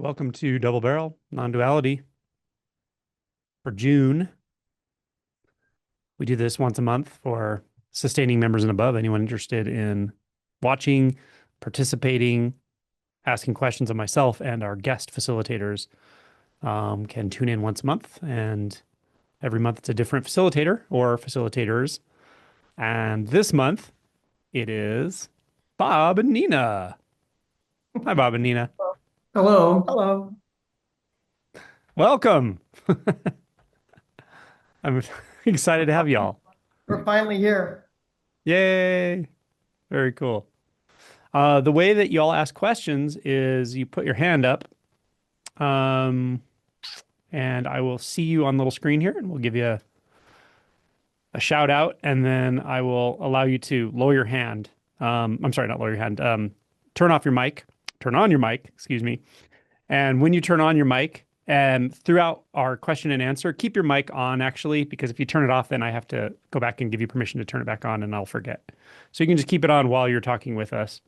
Welcome to Double Barrel Non-Duality for June. We do this once a month for sustaining members and above. Anyone interested in watching, participating, asking questions of myself and our guest facilitators can tune in once a month. And every month it's a different facilitator or facilitators. And this month it is Bob and Nina. Hi, Bob and Nina. Hello. Hello. Welcome. I'm excited to have y'all. We're finally here. Yay. Very cool. The way that y'all ask questions is you put your hand up, um, and I will see you on the little screen here, and we'll give you a shout out, and then I will allow you to lower your hand. I'm sorry, not lower your hand. Turn off your mic, turn on your mic, excuse me. And when you turn on your mic, and throughout our question and answer, keep your mic on actually, because if you turn it off, then I have to go back and give you permission to turn it back on, and I'll forget. So you can just keep it on while you're talking with us.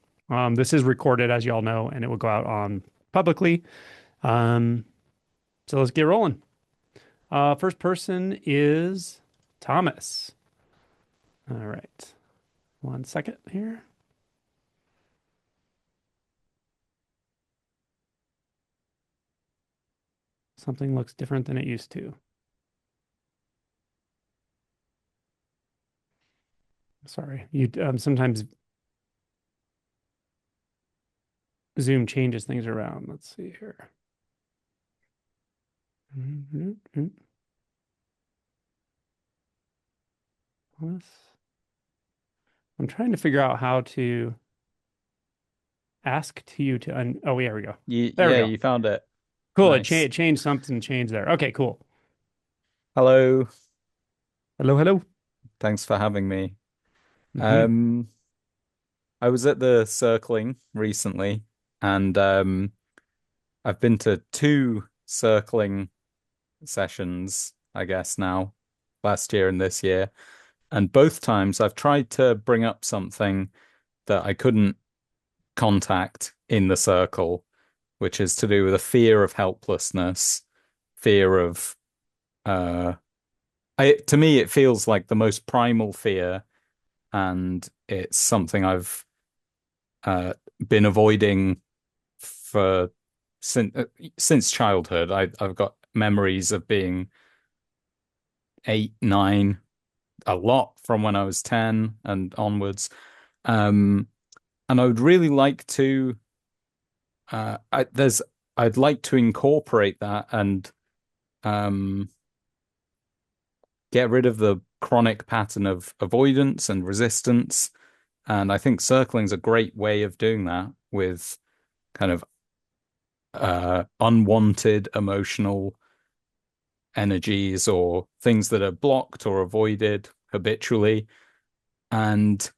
This is recorded, as you all know, and it will go out on publicly. Um, so let's get rolling. First person is Thomas. All right. 1 second here. Something looks different than it used to. Sorry. You sometimes Zoom changes things around. Let's see here. I'm trying to figure out how to ask to you to oh, yeah, there we go. There we Yeah, go. you found it. Cool. Nice. It changed something changed there. Okay, cool. Hello. Hello, hello. Thanks for having me. Hmm. Um, I was at the circling recently, and I've been to two circling sessions, I guess now, last year and this year. And both times I've tried to bring up something that I couldn't contact in the circle, which is to do with a fear of helplessness, fear of uh to me, it feels like the most primal fear, and it's something I've uh, been avoiding for since childhood. I've got memories of being 8, 9, a lot from when I was 10 and onwards. Um, and I would really like to, I'd like to incorporate that and um, get rid of the chronic pattern of avoidance and resistance. And I think circling is a great way of doing that with kind of unwanted emotional energies or things that are blocked or avoided habitually. And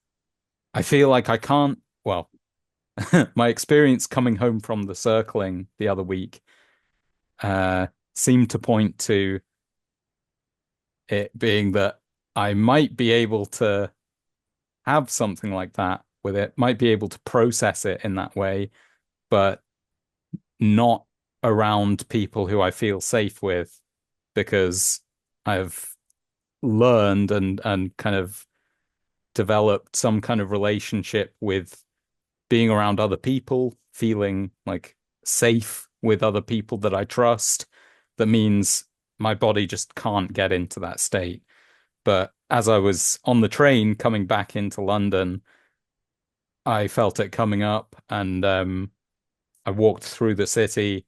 I feel like I can't, well, my experience coming home from the circling the other week uh, seemed to point to it being that I might be able to have something like that with it, might be able to process it in that way, but not around people who I feel safe with because I've learned and kind of developed some kind of relationship with being around other people, feeling like safe with other people that I trust. That means my body just can't get into that state. But as I was on the train coming back into London, I felt it coming up, and I walked through the city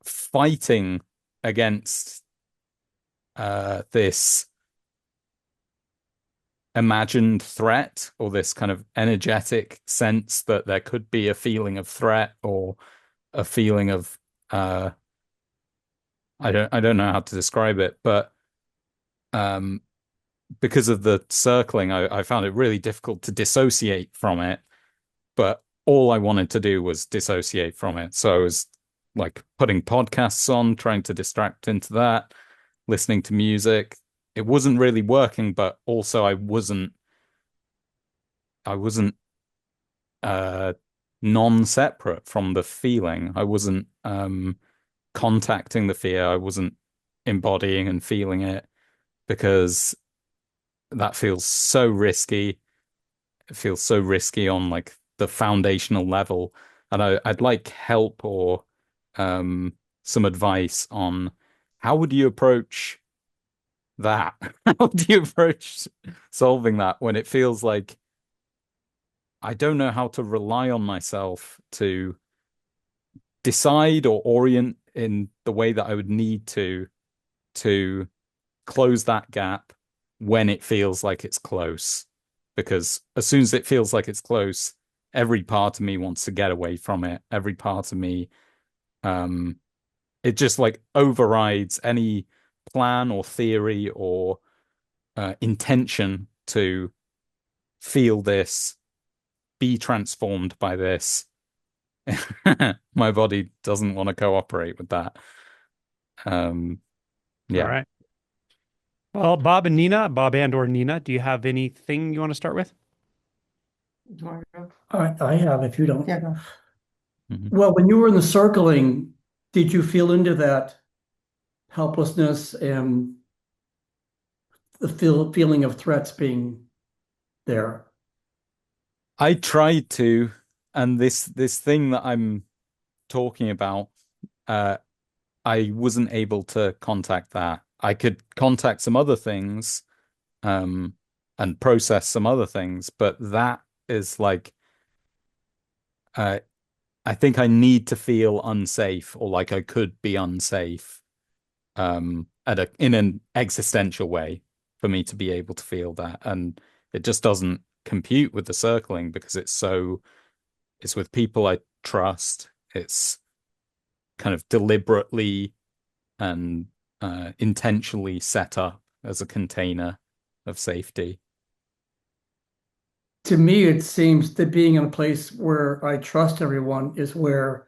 fighting against this imagined threat or this kind of energetic sense that there could be a feeling of threat or a feeling of uh I don't know how to describe it, but um because of the circling, I found it really difficult to dissociate from it, but all I wanted to do was dissociate from it. So I was like putting podcasts on, trying to distract into that, listening to music. It wasn't really working, but also I wasn't uh non-separate from the feeling. I wasn't contacting the fear. I wasn't embodying and feeling it because that feels so risky. It feels so risky on like the foundational level. And I'd like help or um, some advice on how would you approach that? How do you approach solving that when it feels like I don't know how to rely on myself to decide or orient in the way that I would need to close that gap when it feels like it's close. Because as soon as it feels like it's close, every part of me wants to get away from it. Every part of me, um, it just like overrides any plan or theory or intention to feel this, be transformed by this. My body doesn't want to cooperate with that. Um, All yeah. right. Well, Bob and Nina, Bob and or Nina, do you have anything you want to start with? Do you want to go? I have, if you don't. Yeah, go. Mhm. Well, when you were in the circling, did you feel into that helplessness and the feeling of threats being there? I tried to, and this thing that I'm talking about, uh, I wasn't able to contact that. I could contact some other things, um, and process some other things, but that is like, uh, I think I need to feel unsafe or like I could be unsafe, at a in an existential way for me to be able to feel that, and it just doesn't compute with the circling because it's with people I trust. It's kind of deliberately and intentionally set up as a container of safety. To me, it seems that being in a place where I trust everyone is where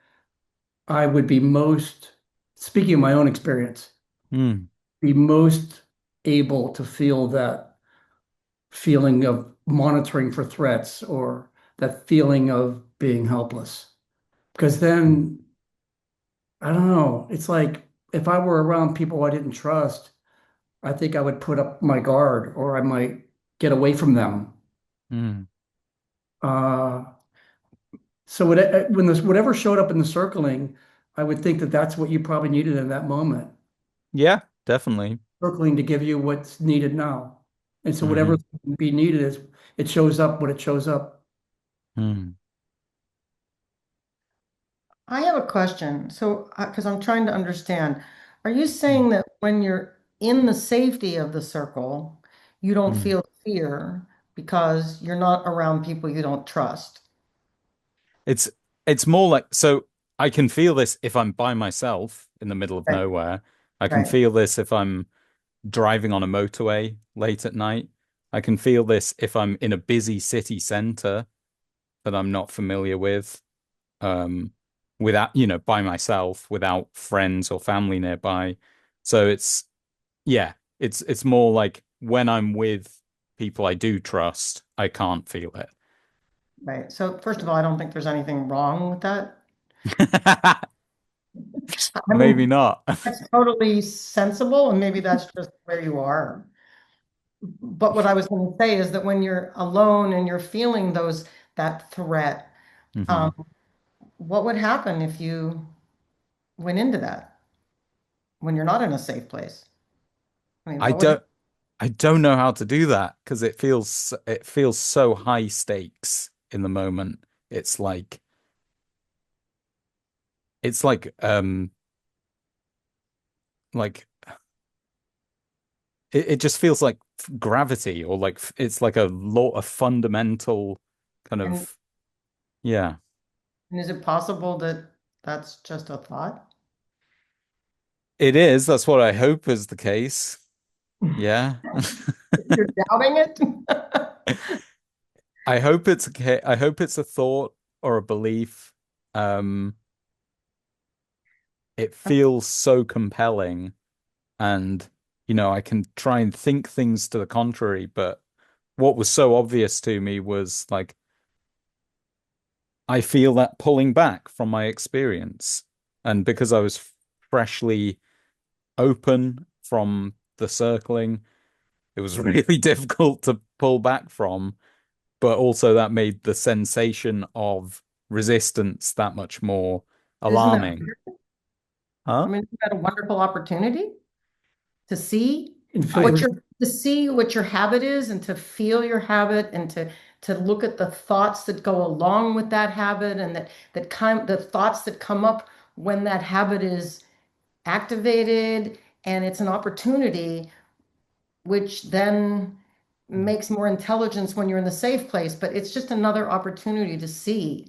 I would be most, speaking of my own experience, Hmm. be most able to feel that feeling of monitoring for threats or that feeling of being helpless. Because then, I don't know, it's like if I were around people I didn't trust, I think I would put up my guard or I might get away from them. Hmm. Uh, so when this whatever showed up in the circling, I would think that that's what you probably needed in that moment, Yeah, definitely. circling to give you what's needed now. And so whatever Hmm. be needed is it shows up when it shows up. Hmm. I have a question. So, because I'm trying to understand, are you saying that when you're in the safety of the circle, you don't Hmm. feel fear because you're not around people you don't trust? It's it's more like so I can feel this if I'm by myself in the middle of Right, nowhere. I can right, feel this if I'm driving on a motorway late at night. I can feel this if I'm in a busy city center that I'm not familiar with, um, without, by myself, without friends or family nearby. So yeah, it's more like when I'm with people I do trust, I can't feel right. So, first of all, I don't think there's anything wrong with that. it. I Maybe mean, not. that's totally sensible, and maybe that's just where you are. But what I was going to say is that when you're alone and you're feeling that threat, Hmm. um, what would happen if you went into that when you're not in a safe place? I mean, I what would don't I don't know how to do that because it feels so high stakes in the moment. It's like it's like it just feels like gravity or like it's like a law, a fundamental kind and, of, yeah. and is it possible that that's just a thought? It is. That's what I hope is the case. Yeah. You're doubting it? I hope it's a thought or a belief. Um, it feels so compelling, and I can try and think things to the contrary, but what was so obvious to me was like I feel that pulling back from my experience. And because I was freshly open from the circling, it was really difficult to pull back from. But also that made the sensation of resistance that much more Isn't that, alarming. I Huh? mean, isn't that a wonderful opportunity to see In what fact, your habit is and to feel your habit and to look at the thoughts that go along with that habit and the thoughts that come up when that habit is activated, and it's an opportunity which then makes more intelligence when you're in the safe place, but it's just another opportunity to see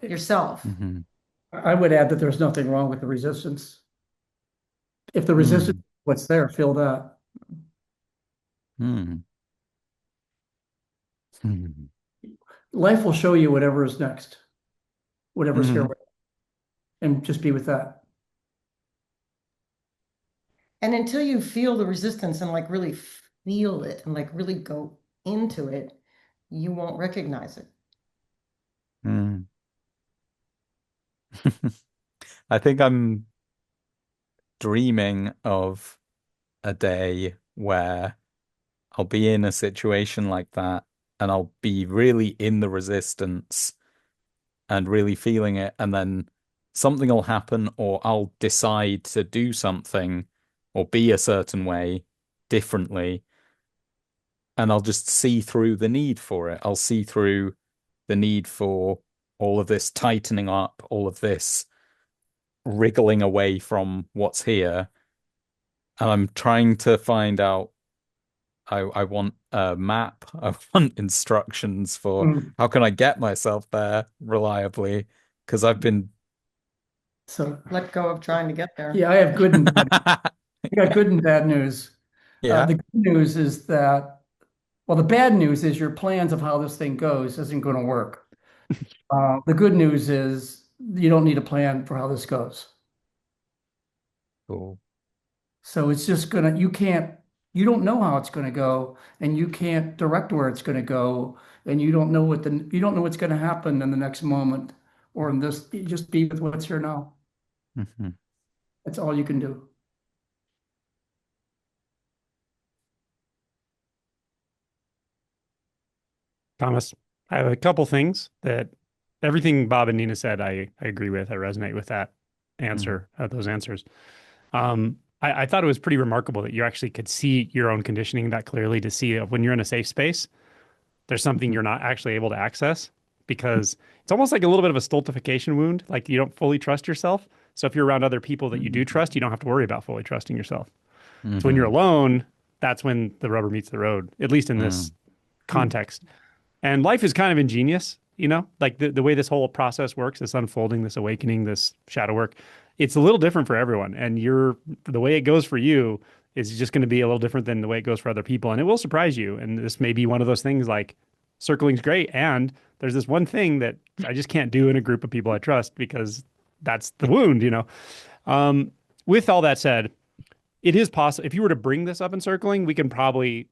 yourself. Mm-hmm. I would add that there's nothing wrong with the resistance. If the resistance, Mm. what's there, feel that. Mm. Mm. Life will show you whatever is next, whatever's here, Mm. and just be with that. And until you feel the resistance and like really feel it and like really go into it, you won't recognize it. Mm. I think I'm dreaming of a day where I'll be in a situation like that and I'll be really in the resistance and really feeling it, and then something will happen, or I'll decide to do something or be a certain way differently, and I'll just see through the need for it. I'll see through the need for all of this tightening up, all of this wriggling away from what's here. And I'm trying to find out. I want a map. I want instructions for Mm. how can I get myself there reliably? Because I've been So, Let go of trying to get there. yeah, I have good and bad. I got good and bad news. Yeah. The good news is that, well, the bad news is your plans of how this thing goes isn't going to work. The good news is you don't need a plan for how this goes. Cool. So it's just gonna, you don't know how it's gonna go, and you can't direct where it's gonna go, and you don't know what's gonna happen in the next moment or in this, you just be with what's here now. Mhm. That's all you can do. Thomas, I have a couple things that everything Bob and Nina said, I agree with. I resonate with that Mhm. answer, those answers. I thought it was pretty remarkable that you actually could see your own conditioning that clearly to see when you're in a safe space, there's something you're not actually able to access because it's almost like a little bit of a stultification wound. Like you don't fully trust yourself. So if you're around other people that you do trust, you don't have to worry about fully trusting yourself. So when you're Mhm. alone, that's when the rubber meets the road, at least in this Mhm. context. And life is kind of ingenious, like the way this whole process works, this unfolding, this awakening, this shadow work, it's a little different for everyone. And the way it goes for you is just going to be a little different than the way it goes for other people. And it will surprise you. And this may be one of those things like circling's great. And there's this one thing that I just can't do in a group of people I trust because that's the wound. With all that said, it is possible if you were to bring this up in circling, we can probably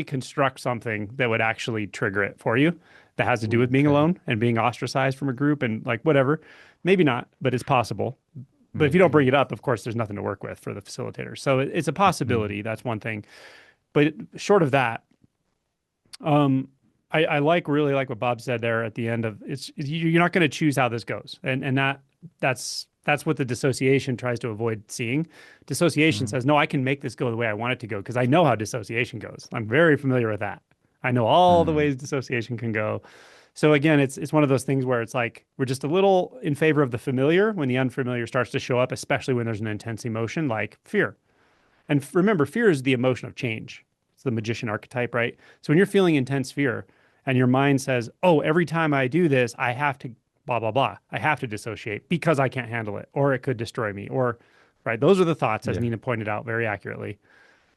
construct something that would actually trigger it for you that has to do with being Okay. alone and being ostracized from a group and like whatever. Maybe not, but it's possible. But if you don't bring Maybe. it up, of course, there's nothing to work with for the facilitator. So it's a Mhm. possibility. That's one thing. But short of that, um, I really like what Bob said there at the end of you're not going to choose how this goes. And that's what the dissociation tries to avoid seeing. Dissociation Mhm. says, no, I can make this go the way I want it to go because I know how dissociation goes. I'm very familiar with that. I know all the Mhm. ways dissociation can go. So again, it's one of those things where it's like we're just a little in favor of the familiar when the unfamiliar starts to show up, especially when there's an intense emotion like fear. And remember, fear is the emotion of change. It's the magician archetype, right? So when you're feeling intense fear and your mind says, oh, every time I do this, I have to blah, blah, blah. I have to dissociate because I can't handle it or it could destroy me or, right? Those are the thoughts, as Yeah. Nina pointed out very accurately.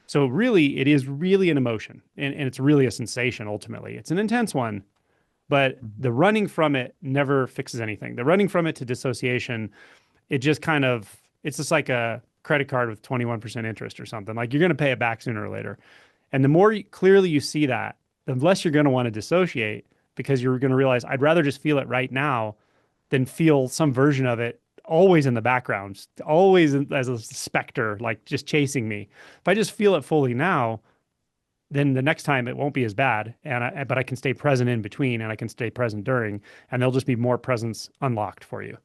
So really, it is really an emotion and it's really a sensation ultimately. It's an intense one, but Mhm. the running from it never fixes anything. The running from it to dissociation, it just kind of it's just like a credit card with 21% interest or something. Like you're going to pay it back sooner or later. And the more clearly you see that, the less you're going to want to dissociate because you're going to realize I'd rather just feel it right now than feel some version of it always in the background, always as a specter, like just chasing me. If I just feel it fully now, then the next time it won't be as bad. But I can stay present in between and I can stay present during, and there'll just be more presence unlocked for you.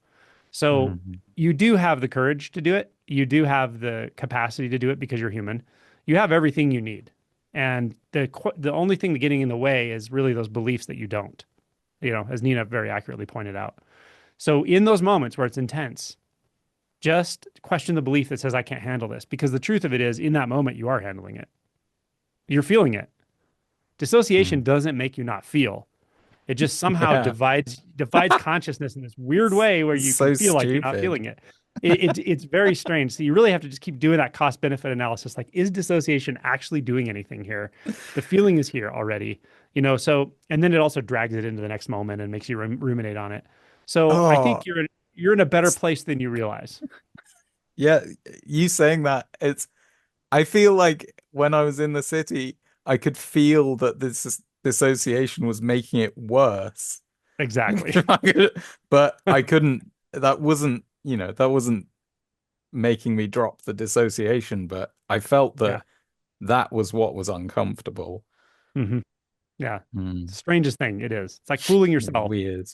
So Mhm. you do have the courage to do it. You do have the capacity to do it because you're human. You have everything you need. And the only thing getting in the way is really those beliefs that you don't, as Nina very accurately pointed out. So in those moments where it's intense, just question the belief that says, I can't handle this. Because the truth of it is, in that moment, you are handling it. You're feeling it. Dissociation Mm. doesn't make you not feel. It just somehow Yeah. divides consciousness in this weird way where It's you can so feel like you're not stupid. feeling it. It's very strange. So you really have to just keep doing that cost benefit analysis. Like, is dissociation actually doing anything here? The feeling is here already, So, and then it also drags it into the next moment and makes you ruminate on it. So I Oh, think you're in a better place than you realize. yeah. You saying that, I feel like when I was in the city, I could feel that this dissociation was making it worse. Exactly. But I couldn't, that wasn't making me drop the dissociation, but I felt Yeah. that that was what was uncomfortable. Hmm. Yeah. Hmm. It's the strangest thing it is. It's like fooling yourself. Weird.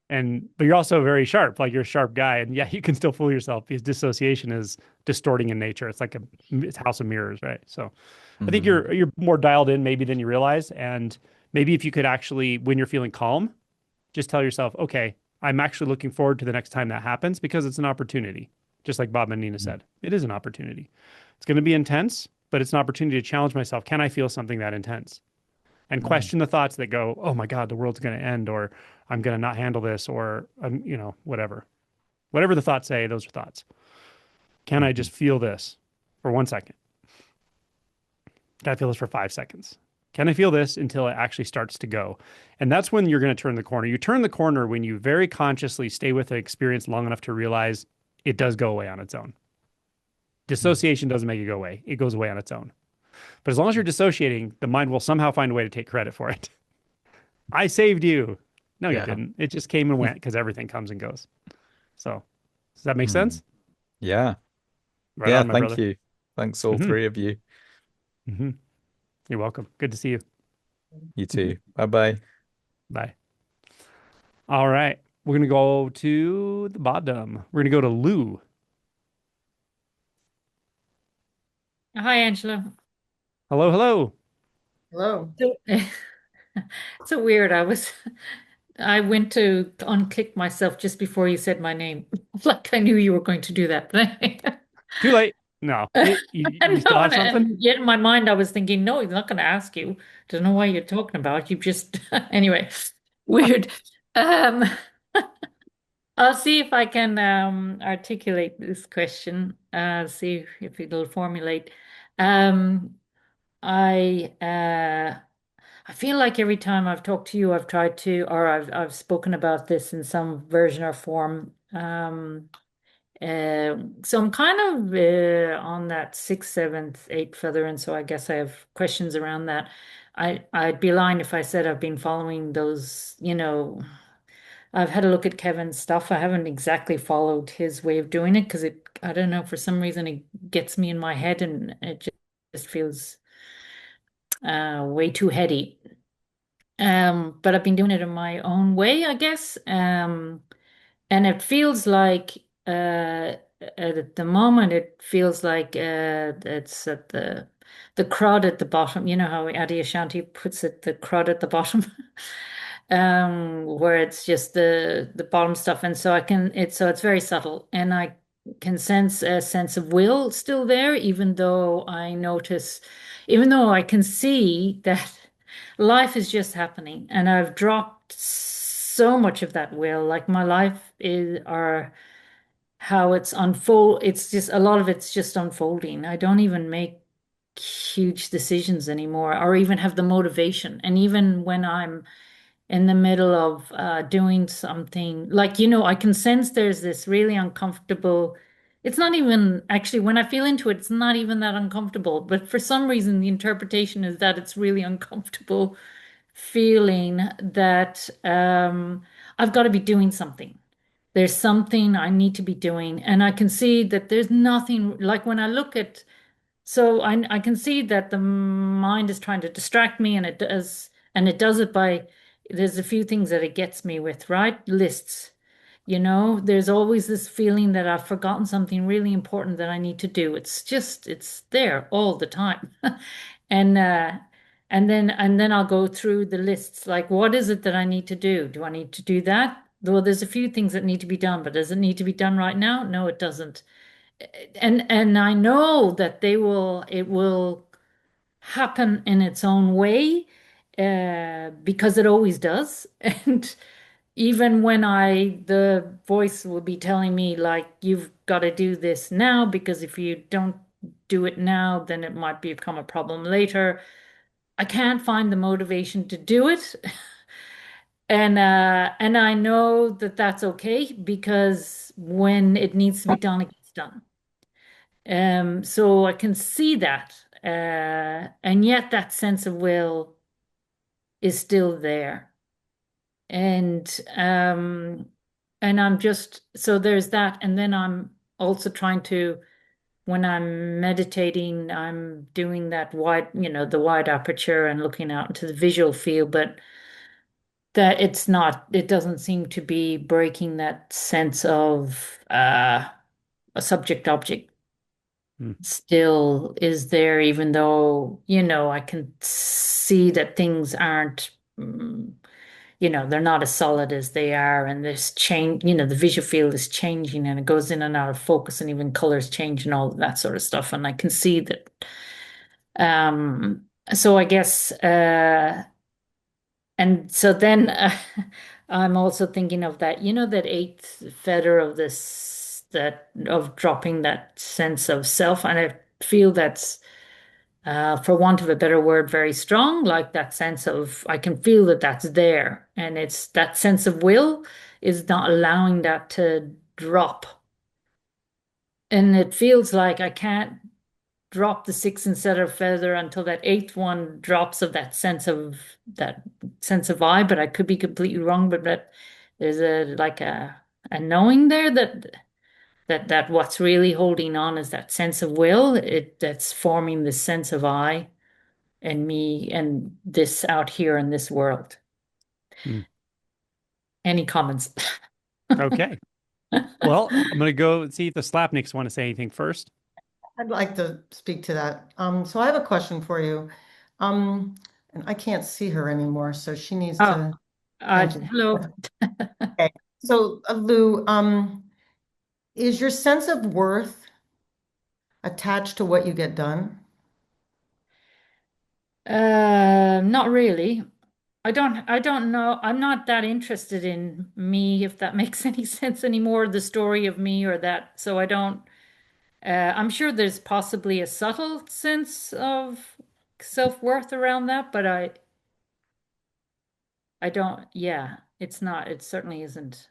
But you're also very sharp, like you're a sharp guy. And yeah, you can still fool yourself because dissociation is distorting in nature. It's like it's house of mirrors, right? So I think Hmm. you're more dialed in maybe than you realize. And maybe if you could actually, when you're feeling calm, just tell yourself, okay, I'm actually looking forward to the next time that happens because it's an opportunity. Just like Bob and Nina said, it is an opportunity. It's going to be intense, but it's an opportunity to challenge myself. Can I feel something that intense? And Hmm. question the thoughts that go, oh my God, the world's going to end, or I'm going to not handle this, or, whatever. Whatever the thoughts say, those are thoughts. Can I Hmm. just feel this for 1 second? Can I feel this for 5 seconds? Can I feel this until it actually starts to go? And that's when you're going to turn the corner. You turn the corner when you very consciously stay with the experience long enough to realize it does go away on its own. Dissociation doesn't make it go away, it goes away on its own. But as long as you're dissociating, the mind will somehow find a way to take credit for it. I saved you. No, you Yeah. didn't. It just came and went because everything comes and goes. So, does that make Hmm. sense? Yeah. Right Yeah. on, my Thank brother. you. Thanks, all Hmm. three of you. Hmm. You're welcome. Good to see you. You too. Bye bye. Bye. All right. We're going to go to the bottom. We're going to go to Lou. Hi, Angela. Hello, hello. Hello. So, it's so weird. I went to unclick myself just before you said my name. Like I knew you were going to do that. But Too late. No. You still no, have something? and yet in my mind I was thinking, no, he's not going to ask you. Don't know why you're talking about. You just anyway, weird. Um, I'll see if I can articulate this question. See if it'll formulate. Um, I I feel like every time I've talked to you, I've tried to, or I've spoken about this in some version or form. So I'm kind of on that sixth, seventh, eighth feather, and so I guess I have questions around that. I'd be lying if I said I've been following those, I've had a look at Kevin's stuff. I haven't exactly followed his way of doing it because I don't know, for some reason it gets me in my head and it just feels way too heady. But I've been doing it in my own way, I guess. And it feels like at the moment it feels like it's at the crud at the bottom. You know how Adi Ashanti puts it, the crud at the bottom, where it's just the bottom stuff. And so it's very subtle, and I can sense a sense of will still there, even though I can see that life is just happening, and I've dropped so much of that will. Like my life is, or how it's just a lot of it's just unfolding. I don't even make huge decisions anymore, or even have the motivation. And even when I'm in the middle of doing something, like, I can sense there's this really uncomfortable. It's not even actually, when I feel into it, it's not even that uncomfortable. But for some reason, the interpretation is that it's really uncomfortable feeling that I've got to be doing something. There's something I need to be doing. And I can see that there's nothing like when I look at, so I can see that the mind is trying to distract me and it does it by, there's a few things that it gets me with, right? Lists. There's always this feeling that I've forgotten something really important that I need to do. It's there all the time. And and then I'll go through the lists, like what is it that I need to do? Do I need to do that? Well, there's a few things that need to be done, but does it need to be done right now? No, it doesn't. And I know that it will happen in its own way, because it always does. And even when the voice will be telling me, like, you've got to do this now, because if you don't do it now, then it might become a problem later. I can't find the motivation to do it. And I know that that's okay, because when it needs to be done, it gets done. So I can see that. And yet that sense of will is still there. And I'm just, so there's that. And then I'm also trying to, when I'm meditating, I'm doing that wide, the wide aperture and looking out into the visual field, but that it doesn't seem to be breaking that sense of a subject object Hmm. still is there, even though, I can see that things aren't, they're not as solid as they are, and there's change, the visual field is changing and it goes in and out of focus, and even colors change and all of that sort of stuff. And I can see that. So I guess, and so then I'm also thinking of that, that eighth feather of of dropping that sense of self. And I feel that's, for want of a better word, very strong, like that sense of, I can feel that that's there. And it's that sense of will is not allowing that to drop. And it feels like I can't drop the sixth and seventh feather until that eighth one drops of that sense of I, but I could be completely wrong, but there's a knowing there that what's really holding on is that sense of will, that's forming this sense of I and me and this out here in this world. Hmm. Any comments? Okay. Well, I'm going to go see if the Slapniks want to say anything first. I'd like to speak to that. So I have a question for you. Um, and I can't see her anymore, so she needs Oh, to answer. hello. Okay. So, Lou, is your sense of worth attached to what you get done? Not really. I don't know. I'm not that interested in me, if that makes any sense anymore, the story of me or that. So I don't, I'm sure there's possibly a subtle sense of self-worth around that, but I don't, yeah, it's not, it certainly isn't.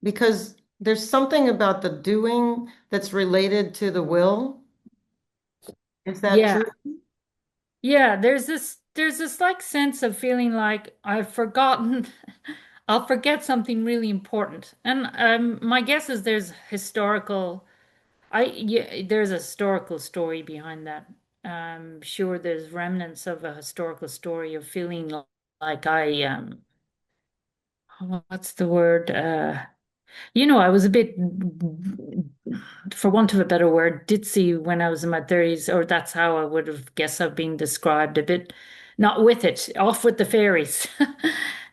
Because there's something about the doing that's related to the will. Is that Yeah. true? Yeah, there's this like sense of feeling like I've forgotten, I'll forget something really important. And my guess is there's a historical story behind that. I'm sure there's remnants of a historical story of feeling like what's the word? I was a bit, for want of a better word, ditzy when I was in my 30s, or that's how I would have guessed I've been described, a bit not with it, off with the fairies.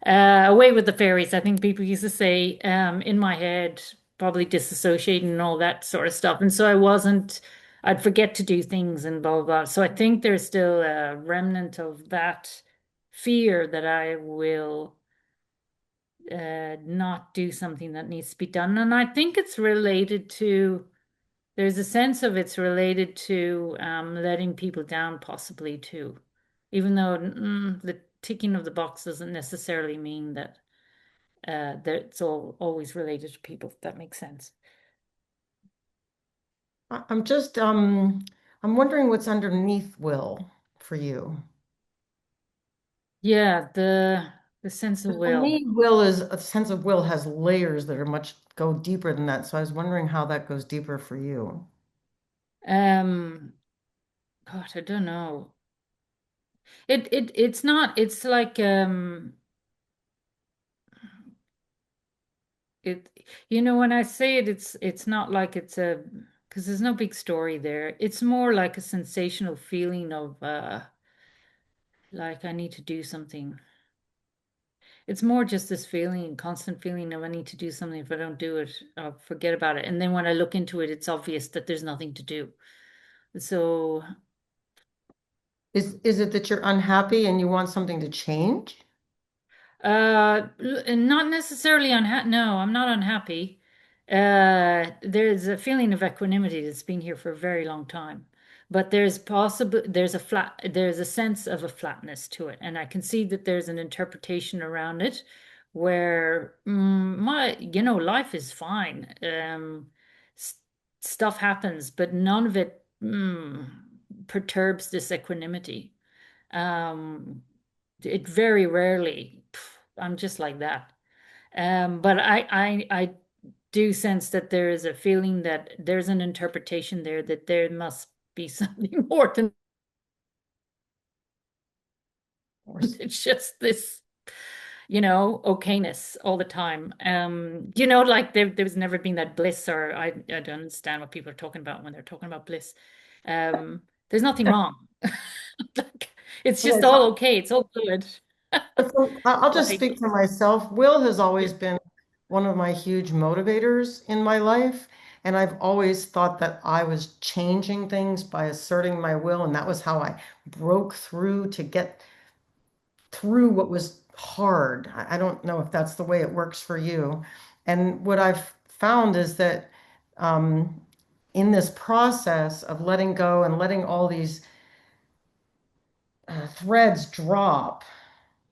Away with the fairies, I think people used to say, in my head, probably disassociating and all that sort of stuff. And so I'd forget to do things and blah, blah, blah. So I think there's still a remnant of that fear that I will not do something that needs to be done. And I think there's a sense of it's related to letting people down, possibly too. Even though the ticking of the box doesn't necessarily mean that it's always related to people, if that makes sense. I'm just I'm wondering what's underneath will for you. Yeah, the sense of For will. me, will is a sense of will has layers that are much go deeper than that. So I was wondering how that goes deeper for you. Um, God, I don't know. It's not, it's like it when I say it, it's not like it's a because there's no big story there. It's more like a sensational feeling of like I need to do something. It's more just this feeling, constant feeling of I need to do something. If I don't do it, I'll forget about it. And then when I look into it, it's obvious that there's nothing to do. So, Is it that you're unhappy and you want something to change? not necessarily unhappy. No, I'm not unhappy. There's a feeling of equanimity that's been here for a very long time, but there's a sense of a flatness to it, and I can see that there's an interpretation around it where life is fine. S Stuff happens, but none of it perturbs this equanimity. Um, it very rarely, I'm just like that. But I do sense that there is a feeling that there's an interpretation there that there must be something more than it's just this, okayness all the time. Like there's never been that bliss, or I don't understand what people are talking about when they're talking about bliss. There's nothing wrong. Like, it's just Okay, all okay. It's all good. so I'll just Like, speak for myself. Will has always been one of my huge motivators in my life. And I've always thought that I was changing things by asserting my will. And that was how I broke through to get through what was hard. I don't know if that's the way it works for you. And what I've found is that um, in this process of letting go and letting all these threads drop,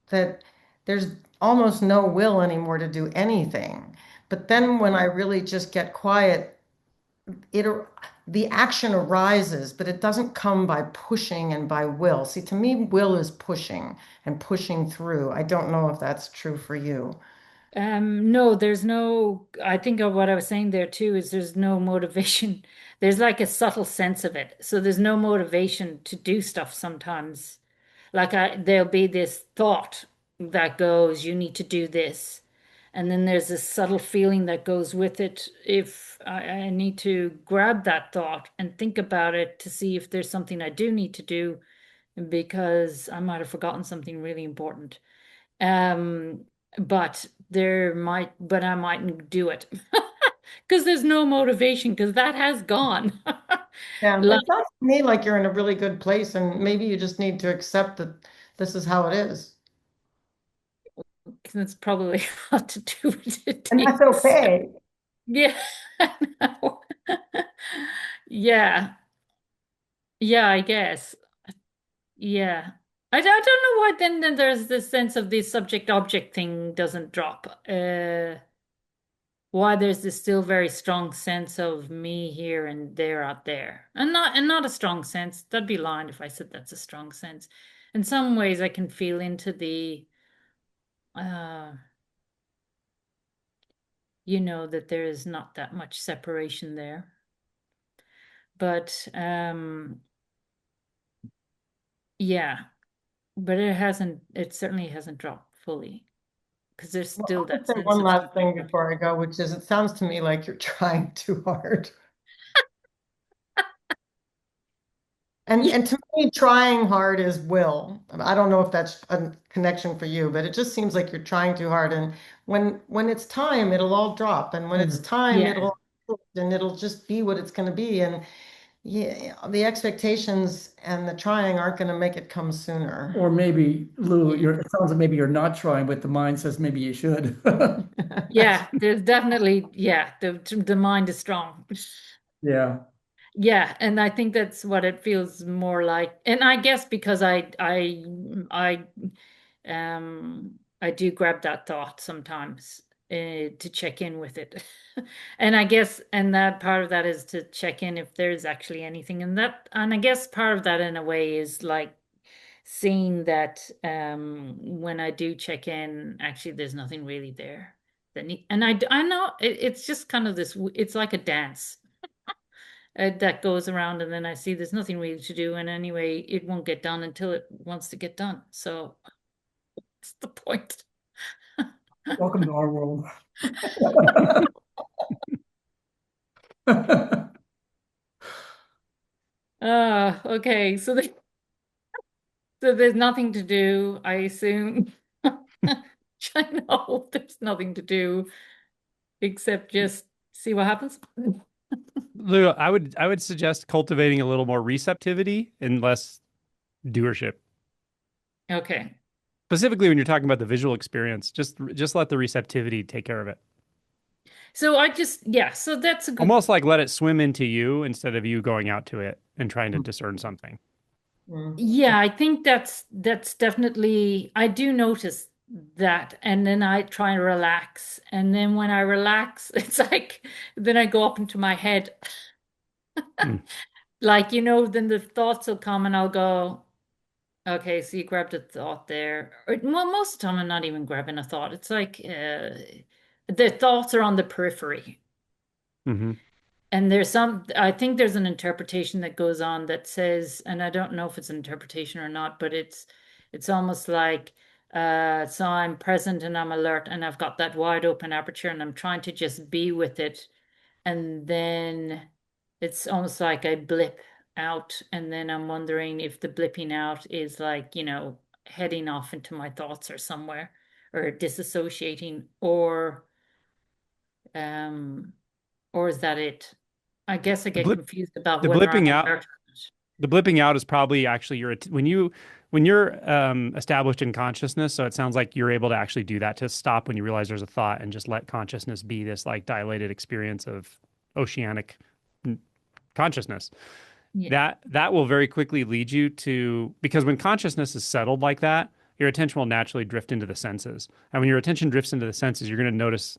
that there's almost no will anymore to do anything. But then when I really just get quiet, it the action arises, but it doesn't come by pushing and by will. See, to me, will is pushing and pushing through. I don't know if that's true for you. No, there's no, I think of what I was saying there too is there's no motivation. There's like a subtle sense of it. So there's no motivation to do stuff sometimes. Like there'll be this thought that goes, you need to do this. And then there's this subtle feeling that goes with it. If I need to grab that thought and think about it to see if there's something I do need to do because I might have forgotten something really important. Um, but I mightn't do it because there's no motivation because that has gone. Yeah, Like, it sounds to me like you're in a really good place, and maybe you just need to accept that this is how it is. it's probably a lot to do with it And that's takes. okay. Yeah. I know. Yeah. Yeah, I guess. Yeah. I don't know why then there's this sense of the subject object thing doesn't drop. Why there's this still very strong sense of me here and there out there. And not a strong sense. That'd be lying if I said that's a strong sense. In some ways I can feel into the uh that there is not that much separation there. But yeah, but it certainly hasn't dropped fully because there's Well, still I'll that just say sense one of last subject thing before I go, which is it sounds to me like you're trying too hard. yeah. And to me, trying hard is will. I don't know if that's a connection for you, but it just seems like you're trying too hard. And when it's time, it'll all drop. And when it's time, Yeah. it'll just be what it's going to be. And yeah, the expectations and the trying aren't going to make it come sooner. Or maybe, Lou, it sounds like maybe you're not trying, but the mind says maybe you should. Yeah, there's definitely, yeah, the mind is strong. Yeah. Yeah, and I think that's what it feels more like. And I guess because I do grab that thought sometimes to check in with it. And I guess and that part of that is to check in if there's actually anything in that. And I guess part of that in a way is like seeing that when I do check in, actually there's nothing really there and I know it's just kind of this, it's like a dance that goes around, and then I see there's nothing really to do, and anyway it won't get done until it wants to get done, so what's the point? Welcome to our world. Okay, so there's nothing to do, I assume. I know there's nothing to do except just see what happens. Lou, I would suggest cultivating a little more receptivity and less doership. Okay. Specifically when you're talking about the visual experience, just let the receptivity take care of it. So yeah, so that's a good, Almost like let it swim into you instead of you going out to it and trying to discern something. yeah, I think that's definitely, I do notice that, and then I try and relax, and then when I relax, it's like then I go up into my head. Mm. Like, then the thoughts will come and I'll go, okay, so you grabbed a thought there. Well, most of the time I'm not even grabbing a thought. It's like the thoughts are on the periphery. Hmm. And I think there's an interpretation that goes on that says, and I don't know if it's an interpretation or not, but it's almost like, so I'm present and I'm alert and I've got that wide open aperture and I'm trying to just be with it. And then it's almost like I blip out, and then I'm wondering if the blipping out is like, heading off into my thoughts or somewhere, or disassociating, um or is that it? I guess I The get blip, confused about the whether I'm blipping out, alert. the blipping out is probably actually when you're established in consciousness. So it sounds like you're able to actually do that, to stop when you realize there's a thought and just let consciousness be this like dilated experience of oceanic consciousness. Yeah. That will very quickly lead you to, because when consciousness is settled like that, your attention will naturally drift into the senses. And when your attention drifts into the senses, you're going to notice,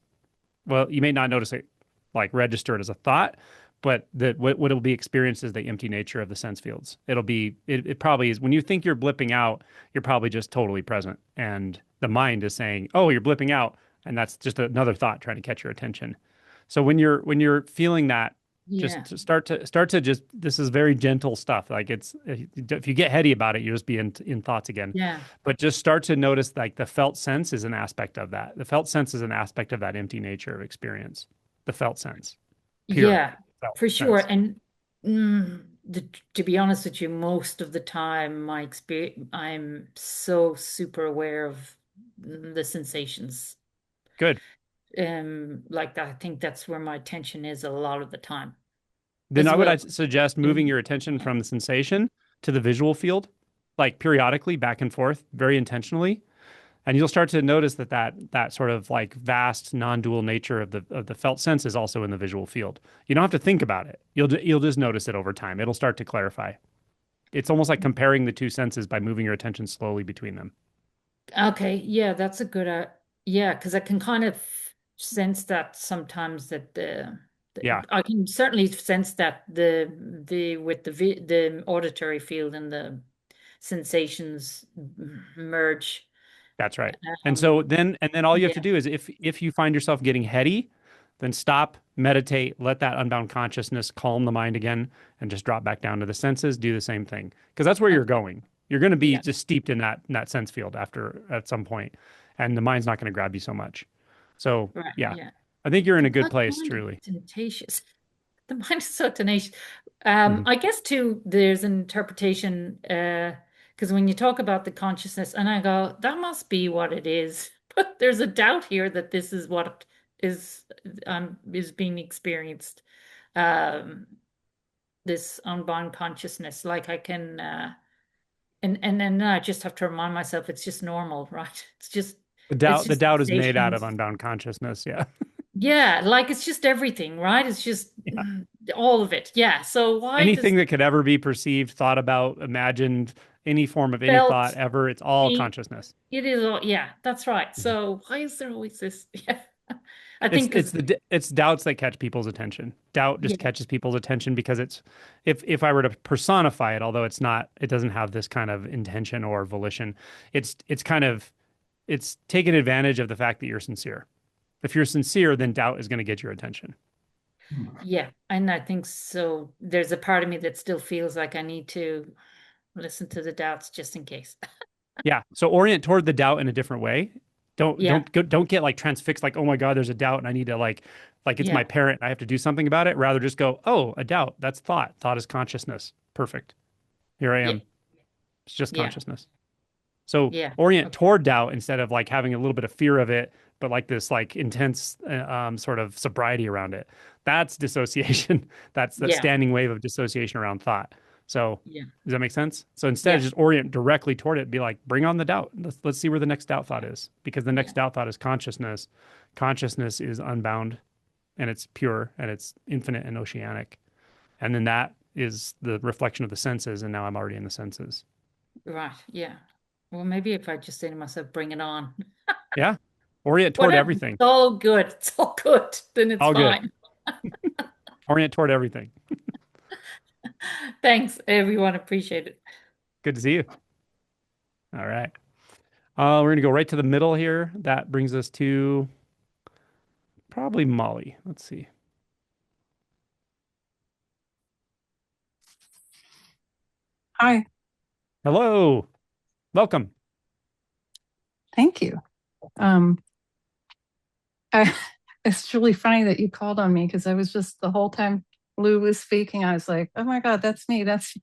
well, you may not notice it like register it as a thought, but that what it'll be experienced is the empty nature of the sense fields. It probably is when you think you're blipping out, you're probably just totally present. And the mind is saying, oh, you're blipping out. And that's just another thought trying to catch your attention. So when you're feeling that, just Yeah. to start to just, this is very gentle stuff. Like if you get heady about it, you just be in thoughts again. Yeah. But just start to notice like the felt sense is an aspect of that. The felt sense is an aspect of that empty nature of experience. The felt sense, pure Yeah, felt for sure. sense. And to be honest with you, most of the time, my experience, I'm so super aware of the sensations. Good. Like I think that's where my attention is a lot of the time, Then as I would well. I suggest moving your attention from the sensation to the visual field, like periodically back and forth, very intentionally. And you'll start to notice that sort of like vast non-dual nature of the felt sense is also in the visual field. You don't have to think about it. You'll just notice it over time. It'll start to clarify. It's almost like comparing the two senses by moving your attention slowly between them. Okay, yeah, that's a good yeah, because I can kind of sense that sometimes that Yeah, I can certainly sense that the with the auditory field and the sensations merge. that's right. And so Um, then all you have to yeah, do is if you find yourself getting heady, then stop, meditate, let that unbound consciousness calm the mind again, and just drop back down to the senses, do the same thing. Because that's where you're okay, going. You're going to be yeah, just steeped in that sense field after at some point, and the mind's not going to grab you so much. So right, yeah, yeah. I think you're in The a good place, mind is truly. tenacious. The mind is so tenacious. Hmm. I guess too, there's an interpretation, because when you talk about the consciousness, and I go, that must be what it is. But there's a doubt here that this is what is being experienced. Um, this unbound consciousness, like I can, and then I just have to remind myself it's just normal, right? The It's doubt, the just doubt is made out of sensations. unbound consciousness. Yeah. Yeah, like it's just everything, right? It's just Yeah. all of it. Yeah. So why does Anything that could ever be perceived, thought about, imagined, any form of any thought felt ever, it's all see consciousness. it is all, yeah, that's right. Mhm. So why is there always this? Yeah. I think It's doubts that catch people's attention. Doubt yeah, just catches people's attention because it's if I were to personify it, although it's not, it doesn't have this kind of intention or volition. It's kind of it's taking advantage of the fact that you're sincere. If you're sincere, then doubt is going to get your attention. yeah, and I think so. There's a part of me that still feels like I need to listen to the doubts just in case. Yeah. So orient toward the doubt in a different way. Yeah, Don't get like transfixed like, oh my God, there's a doubt and I need to like it's my yeah, parent and I have to do something about it. Rather just go, oh, a doubt. That's thought. Thought is consciousness. Perfect. Here I yeah, am. It's just yeah, consciousness. So yeah, orient okay, toward doubt instead of like having a little bit of fear of it, but like this like intense sort of sobriety around it. That's dissociation. That's that yeah, standing wave of dissociation around thought. So yeah, does that make sense? So instead, yeah, just orient directly toward it. Be like, bring on the doubt. Let's see where the next doubt thought is, because the yeah, next doubt thought is consciousness. Consciousness is unbound, and it's pure, and it's infinite and oceanic. And then that is the reflection of the senses. And now I'm already in the senses. right, yeah. Well, maybe if I just say to myself, bring it on. Yeah, orient toward Whatever, it's everything. all good. It's all good. Then it's All good. fine. Orient toward everything. Thanks, everyone. Appreciate it. Good to see you. All right. We're gonna go right to the middle here. That brings us to probably Molly. Let's see. Hi, Hello. Welcome. thank you. Um, I, it's really funny that you called on me because I was just the whole time Lou was speaking, I was like, oh my God, that's me. That's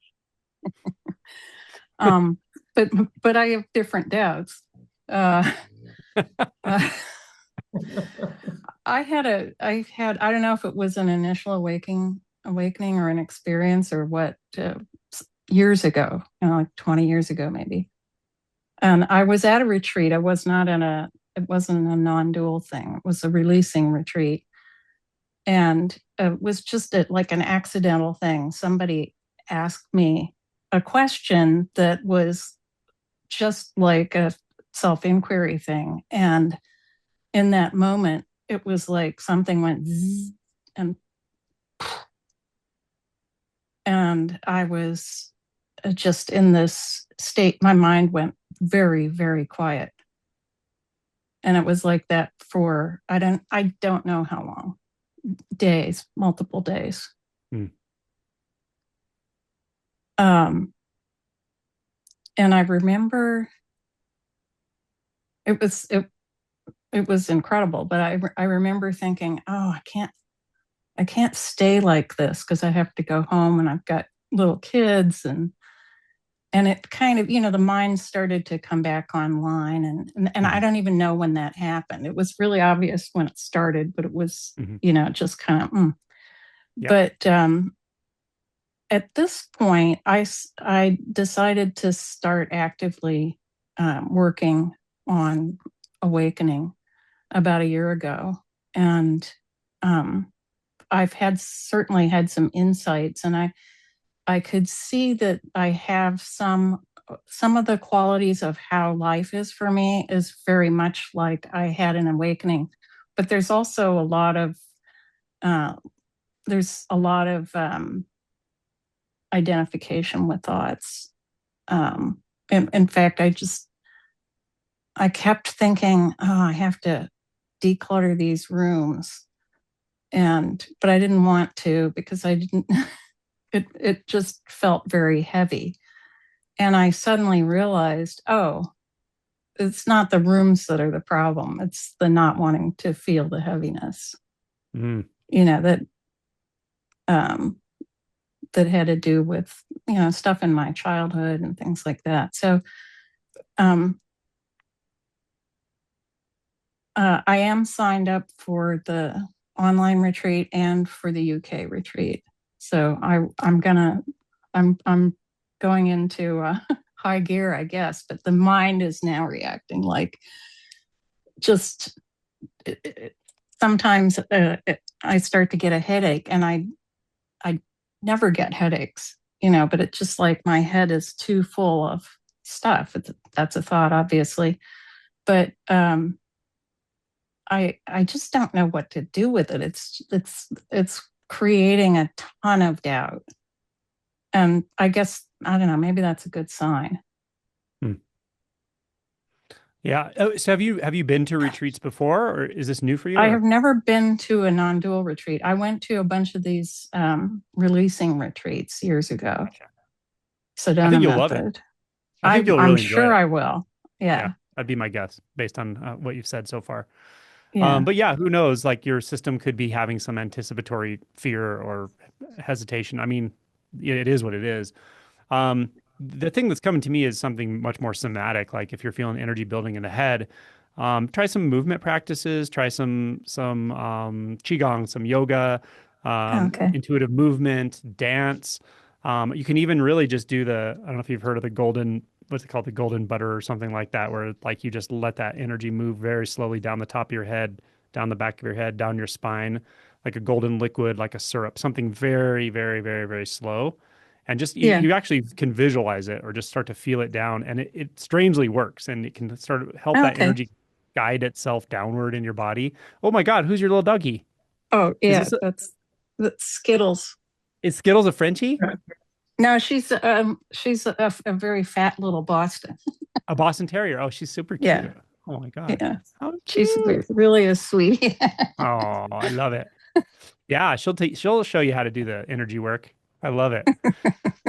um, but I have different doubts. Uh, uh, I don't know if it was an initial awakening or an experience or what, years ago, like 20 years ago, maybe. And I was at a retreat. It wasn't a non-dual thing. It was a releasing retreat. And it was just like an accidental thing. Somebody asked me a question that was just like a self-inquiry thing. And in that moment, it was like something went zzz, and I was just in this state. My mind went very, very quiet. And it was like that for I don't know how long. Days, multiple days. Mm. And I remember it was incredible, but I remember thinking, oh, I can't stay like this because I have to go home and I've got little kids, and it kind of, the mind started to come back online, and I don't even know when that happened. It was really obvious when it started, but it was, just kind of, Yep. But at this point, I decided to start actively working on awakening about a year ago. And I've certainly had some insights, and I could see that I have some of the qualities of how life is for me is very much like I had an awakening. But there's also a lot of identification with thoughts. In fact, I kept thinking, oh, I have to declutter these rooms. But I didn't want to because I didn't, it just felt very heavy. And I suddenly realized, oh, it's not the rooms that are the problem. It's the not wanting to feel the heaviness, that that had to do with, stuff in my childhood and things like that. So I am signed up for the online retreat and for the UK retreat. So I'm going into high gear, I guess, but the mind is now reacting like just sometimes I start to get a headache, and I never get headaches, but it's just like my head is too full of stuff. That's a thought, obviously. But I just don't know what to do with it. It's creating a ton of doubt. And I guess, I don't know, maybe that's a good sign. Hmm. Yeah. Oh, so have you been to retreats before, or is this new for you? I Or have never been to a non-dual retreat. I went to a bunch of these releasing retreats years ago. Gotcha. I Sedona think you'll love it. method. I think you'll I'm really enjoy sure it. I will. Yeah, Yeah. that'd be my guess based on what you've said so far. Yeah. But yeah, who knows? Like your system could be having some anticipatory fear or hesitation. I mean, it is what it is. The thing that's coming to me is something much more somatic. Like if you're feeling energy building in the head, try some movement practices. Try some qigong, some yoga, Okay. intuitive movement, dance. You can even really just do the. I don't know if you've heard of the golden. What's it called? The golden butter or something like that, where like you just let that energy move very slowly down the top of your head, down the back of your head, down your spine, like a golden liquid, like a syrup, something very, very, very, very slow and just Yeah. you actually can visualize it or just start to feel it down and it strangely works and it can start to help that Okay. energy guide itself downward in your body. Oh my God, who's your little doggy? Oh, Is yeah. this That's Skittles. is Skittles a Frenchie? No, she's a very fat little Boston. A Boston Terrier. Oh, she's super Yeah. cute. Oh my gosh. Yeah. How She's cute. really a sweetie. Oh, I love it. Yeah, she'll show you how to do the energy work. I love it.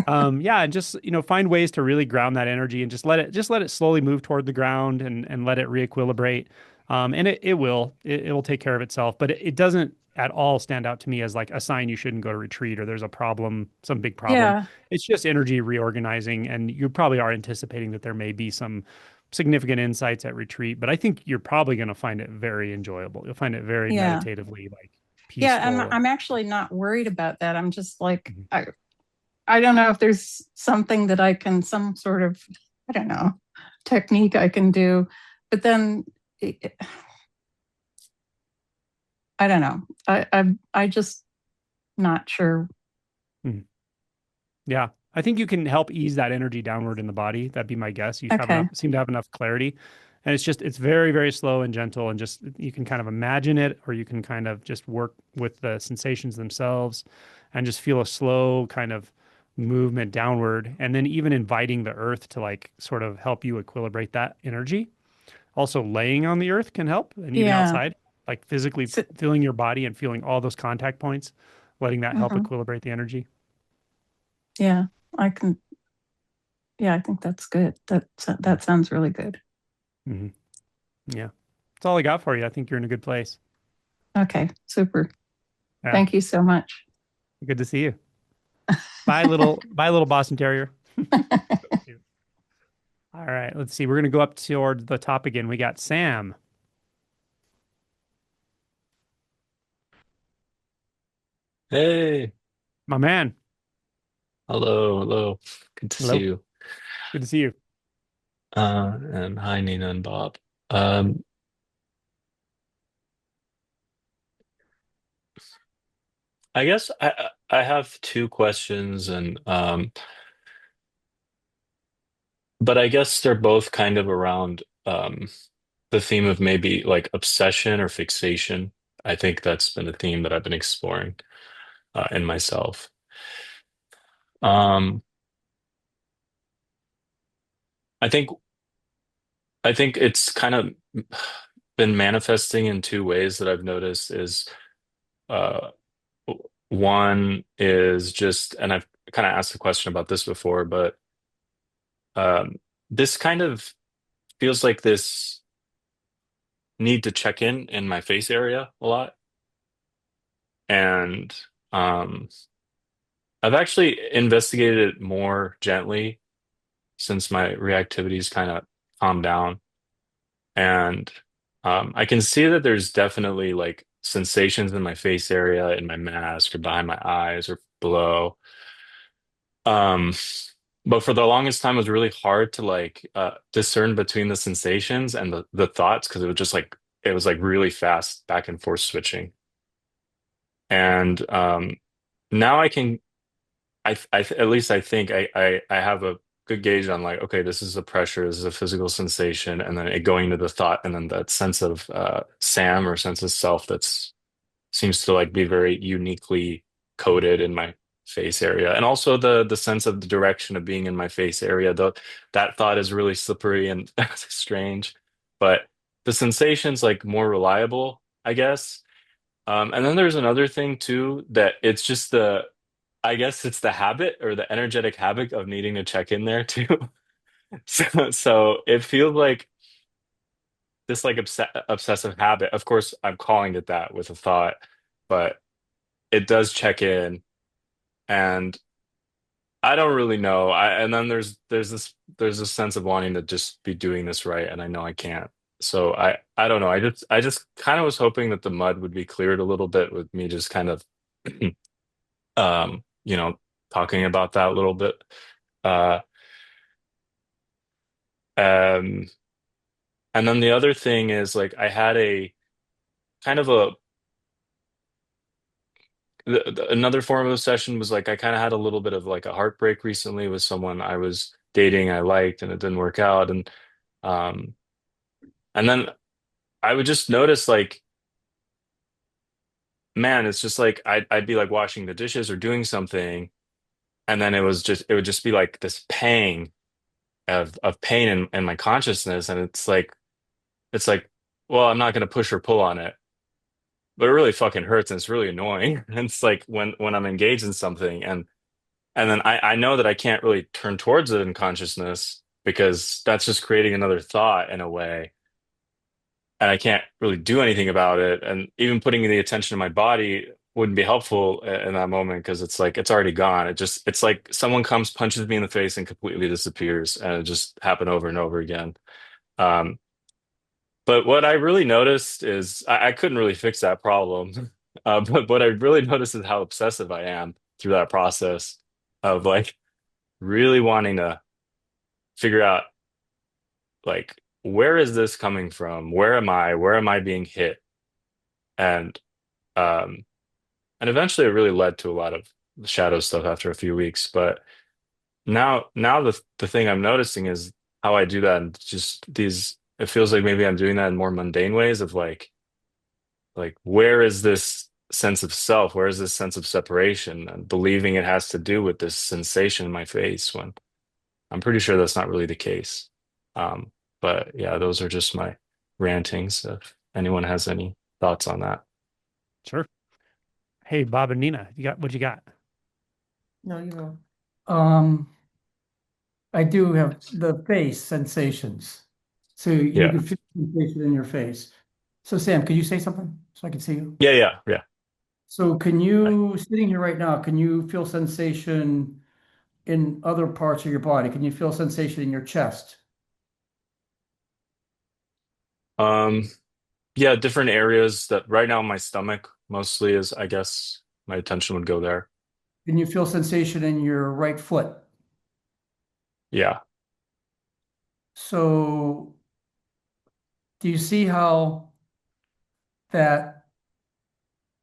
Yeah, and just, find ways to really ground that energy and just let it slowly move toward the ground and let it reequilibrate. And it will take care of itself, but it doesn't at all stand out to me as like a sign you shouldn't go to retreat or there's a problem, some big problem. Yeah. It's just energy reorganizing, and you probably are anticipating that there may be some significant insights at retreat, but I think you're probably going to find it very enjoyable. You'll find it very Yeah. meditatively like Yeah. And peaceful. I'm actually not worried about that. I'm just like, Mhm. I don't know if there's something that I can, some sort of, I don't know, technique I can do. But then I don't know. I just not sure. Mhm. Yeah, I think you can help ease that energy downward in the body. That'd be my guess. You have Okay. enough, seem to have enough clarity. And it's very, very slow and gentle. And just you can kind of imagine it, or you can kind of just work with the sensations themselves and just feel a slow kind of movement downward. And then even inviting the earth to like sort of help you equilibrate that energy. Also, laying on the earth can help. And even Yeah. outside, like physically So, feeling your body and feeling all those contact points, letting that help mhm. equilibrate the energy. Yeah, I can. Yeah, I think that's good. That sounds really good. Hmm. Yeah. That's all I got for you. I think you're in a good place. Okay, super. Yeah. Thank you so much. Good to see you. Bye little Boston Terrier. All right, let's see. We're gonna go up toward the top again. We got Sam. Hey, My man. hello, hello. Good to see Hello. you. Good to see you. And hi, Nina and Bob. Um, I guess I have two questions, and but I guess they're both kind of around the theme of maybe like obsession or fixation. I think that's been a theme that I've been exploring in myself. Um, I think I think it's kind of been manifesting in two ways that I've noticed is. Uh, One is just, and I've kind of asked a question about this before, but um, this kind of feels like this need to check in my face area a lot. And um, I've actually investigated it more gently since my reactivity's kind of calmed down. And I can see that there's definitely like sensations in my face area, in my mask, or behind my eyes, or below. Um, but for the longest time, it was really hard to like discern between the sensations and the thoughts because it was just like it was like really fast back and forth switching. And now I can, at least I think I have a good gauge on like, okay, this is a pressure, this is a physical sensation, and then it going to the thought, and then that sense of Sam or sense of self that's seems to like be very uniquely coded in my face area. And also the sense of the direction of being in my face area, though that thought is really slippery and strange. But the sensation's like more reliable, I guess. And then there's another thing too, that it's just I guess it's the habit or the energetic habit of needing to check in there too. So it feels like this like obsessive habit. Of course, I'm calling it that with a thought, but it does check in, and I don't really know. And then there's this sense of wanting to just be doing this right, and I know I can't. So I don't know. I just kind of was hoping that the mud would be cleared a little bit with me just kind of you know, talking about that a little bit. Uh um and then the other thing is like I had a kind of a another form of obsession was like I kind of had a little bit of like a heartbreak recently with someone I was dating, I liked, and it didn't work out. Um and then I would just notice like, man, it's just like I'd be like washing the dishes or doing something, and then it would just be like this pang of pain in my consciousness. And it's like, well, I'm not gonna push or pull on it, but it really fucking hurts and it's really annoying. And it's like when I'm engaged in something, and then I know that I can't really turn towards it in consciousness because that's just creating another thought in a way. And I can't really do anything about it. And even putting the attention in my body wouldn't be helpful in that moment because it's like it's already gone. It's like someone comes, punches me in the face, and completely disappears. And it just happened over and over again. Um, but what I really noticed is I couldn't really fix that problem. But what I really noticed is how obsessive I am through that process of like really wanting to figure out like where is this coming from? Where am I? Where am I being hit? And um and eventually it really led to a lot of shadow stuff after a few weeks. But now the thing I'm noticing is how I do that, and just these it feels like maybe I'm doing that in more mundane ways of like where is this sense of self? Where is this sense of separation? And believing it has to do with this sensation in my face when I'm pretty sure that's not really the case. Um, but yeah, those are just my rantings. If anyone has any thoughts on that. Sure. Hey, Bob and Nina, what you got? No, you know. I do have the face sensations. So you Yeah. can feel sensation in your face. So Sam, could you say something so I can see you? Yeah, yeah, yeah. So sitting here right now, can you feel sensation in other parts of your body? Can you feel sensation in your chest? Um, yeah, different areas that right now my stomach mostly is, I guess my attention would go there. Can you feel sensation in your right foot? Yeah. So do you see how that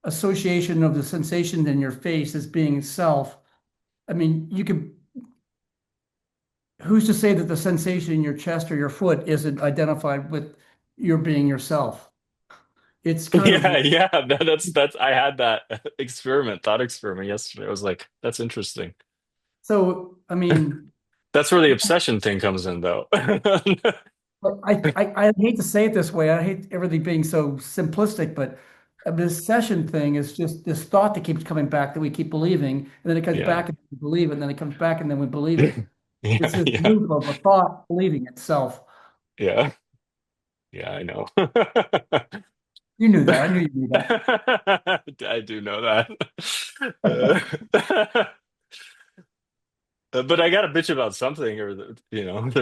association of the sensation in your face as being self? I mean, who's to say that the sensation in your chest or your foot isn't identified with your being yourself? It's kind of Yeah, yeah. That's I had that thought experiment yesterday. I was like, that's interesting. so, I mean, That's where the obsession thing comes in, though. I hate to say it this way. I hate everything being so simplistic, but this session thing is just this thought that keeps coming back that we keep believing, and then it comes Yeah. back and we believe it, and then it comes back and then we believe it. It's Yeah, this yeah, loop of a thought believing itself. yeah, yeah, I know. You knew that. I knew you knew that. I do know that. But I got to bitch about something, or there'd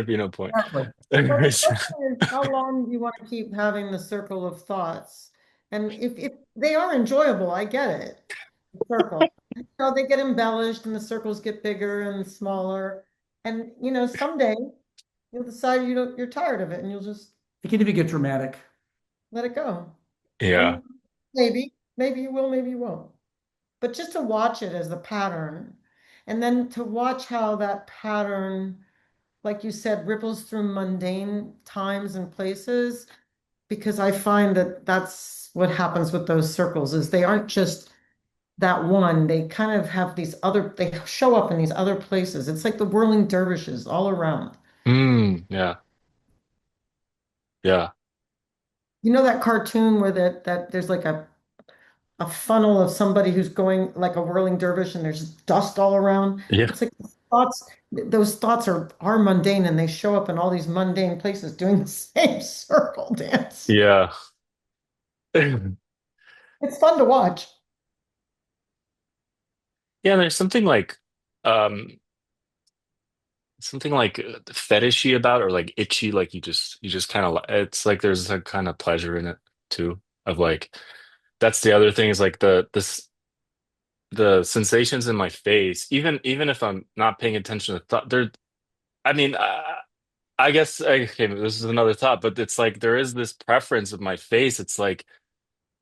be no point. Exactly. Well, the question is, how long do you want to keep having the circle of thoughts? And if they are enjoyable, I get it. The circle. They get embellished and the circles get bigger and smaller. And someday you'll decide you're tired of it and you'll just It can even get dramatic. let it go. Yeah. And maybe you will, maybe you won't. But just to watch it as a pattern, and then to watch how that pattern like you said, ripples through mundane times and places, because I find that that's what happens with those circles is they aren't just that one. They kind of have these other, they show up in these other places. It's like the whirling dervishes all around. Yeah. Yeah. You know that cartoon where that there's like a funnel of somebody who's going like a whirling dervish and there's dust all around. Yeah. It's like thoughts, those thoughts are mundane and they show up in all these mundane places doing the same circle dance. Yeah. It's fun to watch. Yeah, there's um something like fetishy about or like itchy, like you just kind of it's like there's a kind of pleasure in it too of like that's the other thing is like the sensations in my face, even if I'm not paying attention to thought, there. I mean, I guess okay, this is another thought, but it's like there is this preference of my face. It's like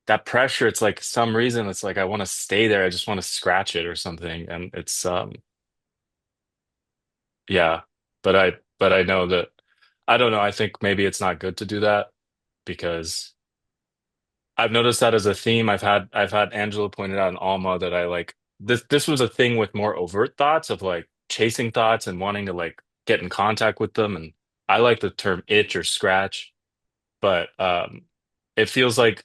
that pressure. It's like some reason. It's like I want to stay there. I just want to scratch it or something, and it's yeah. But I know that I don't know. I think maybe it's not good to do that because I've noticed that as a theme. I've had Angela pointed out in Alma that I like this was a thing with more overt thoughts of like chasing thoughts and wanting to like get in contact with them. And I like the term itch or scratch, but it feels like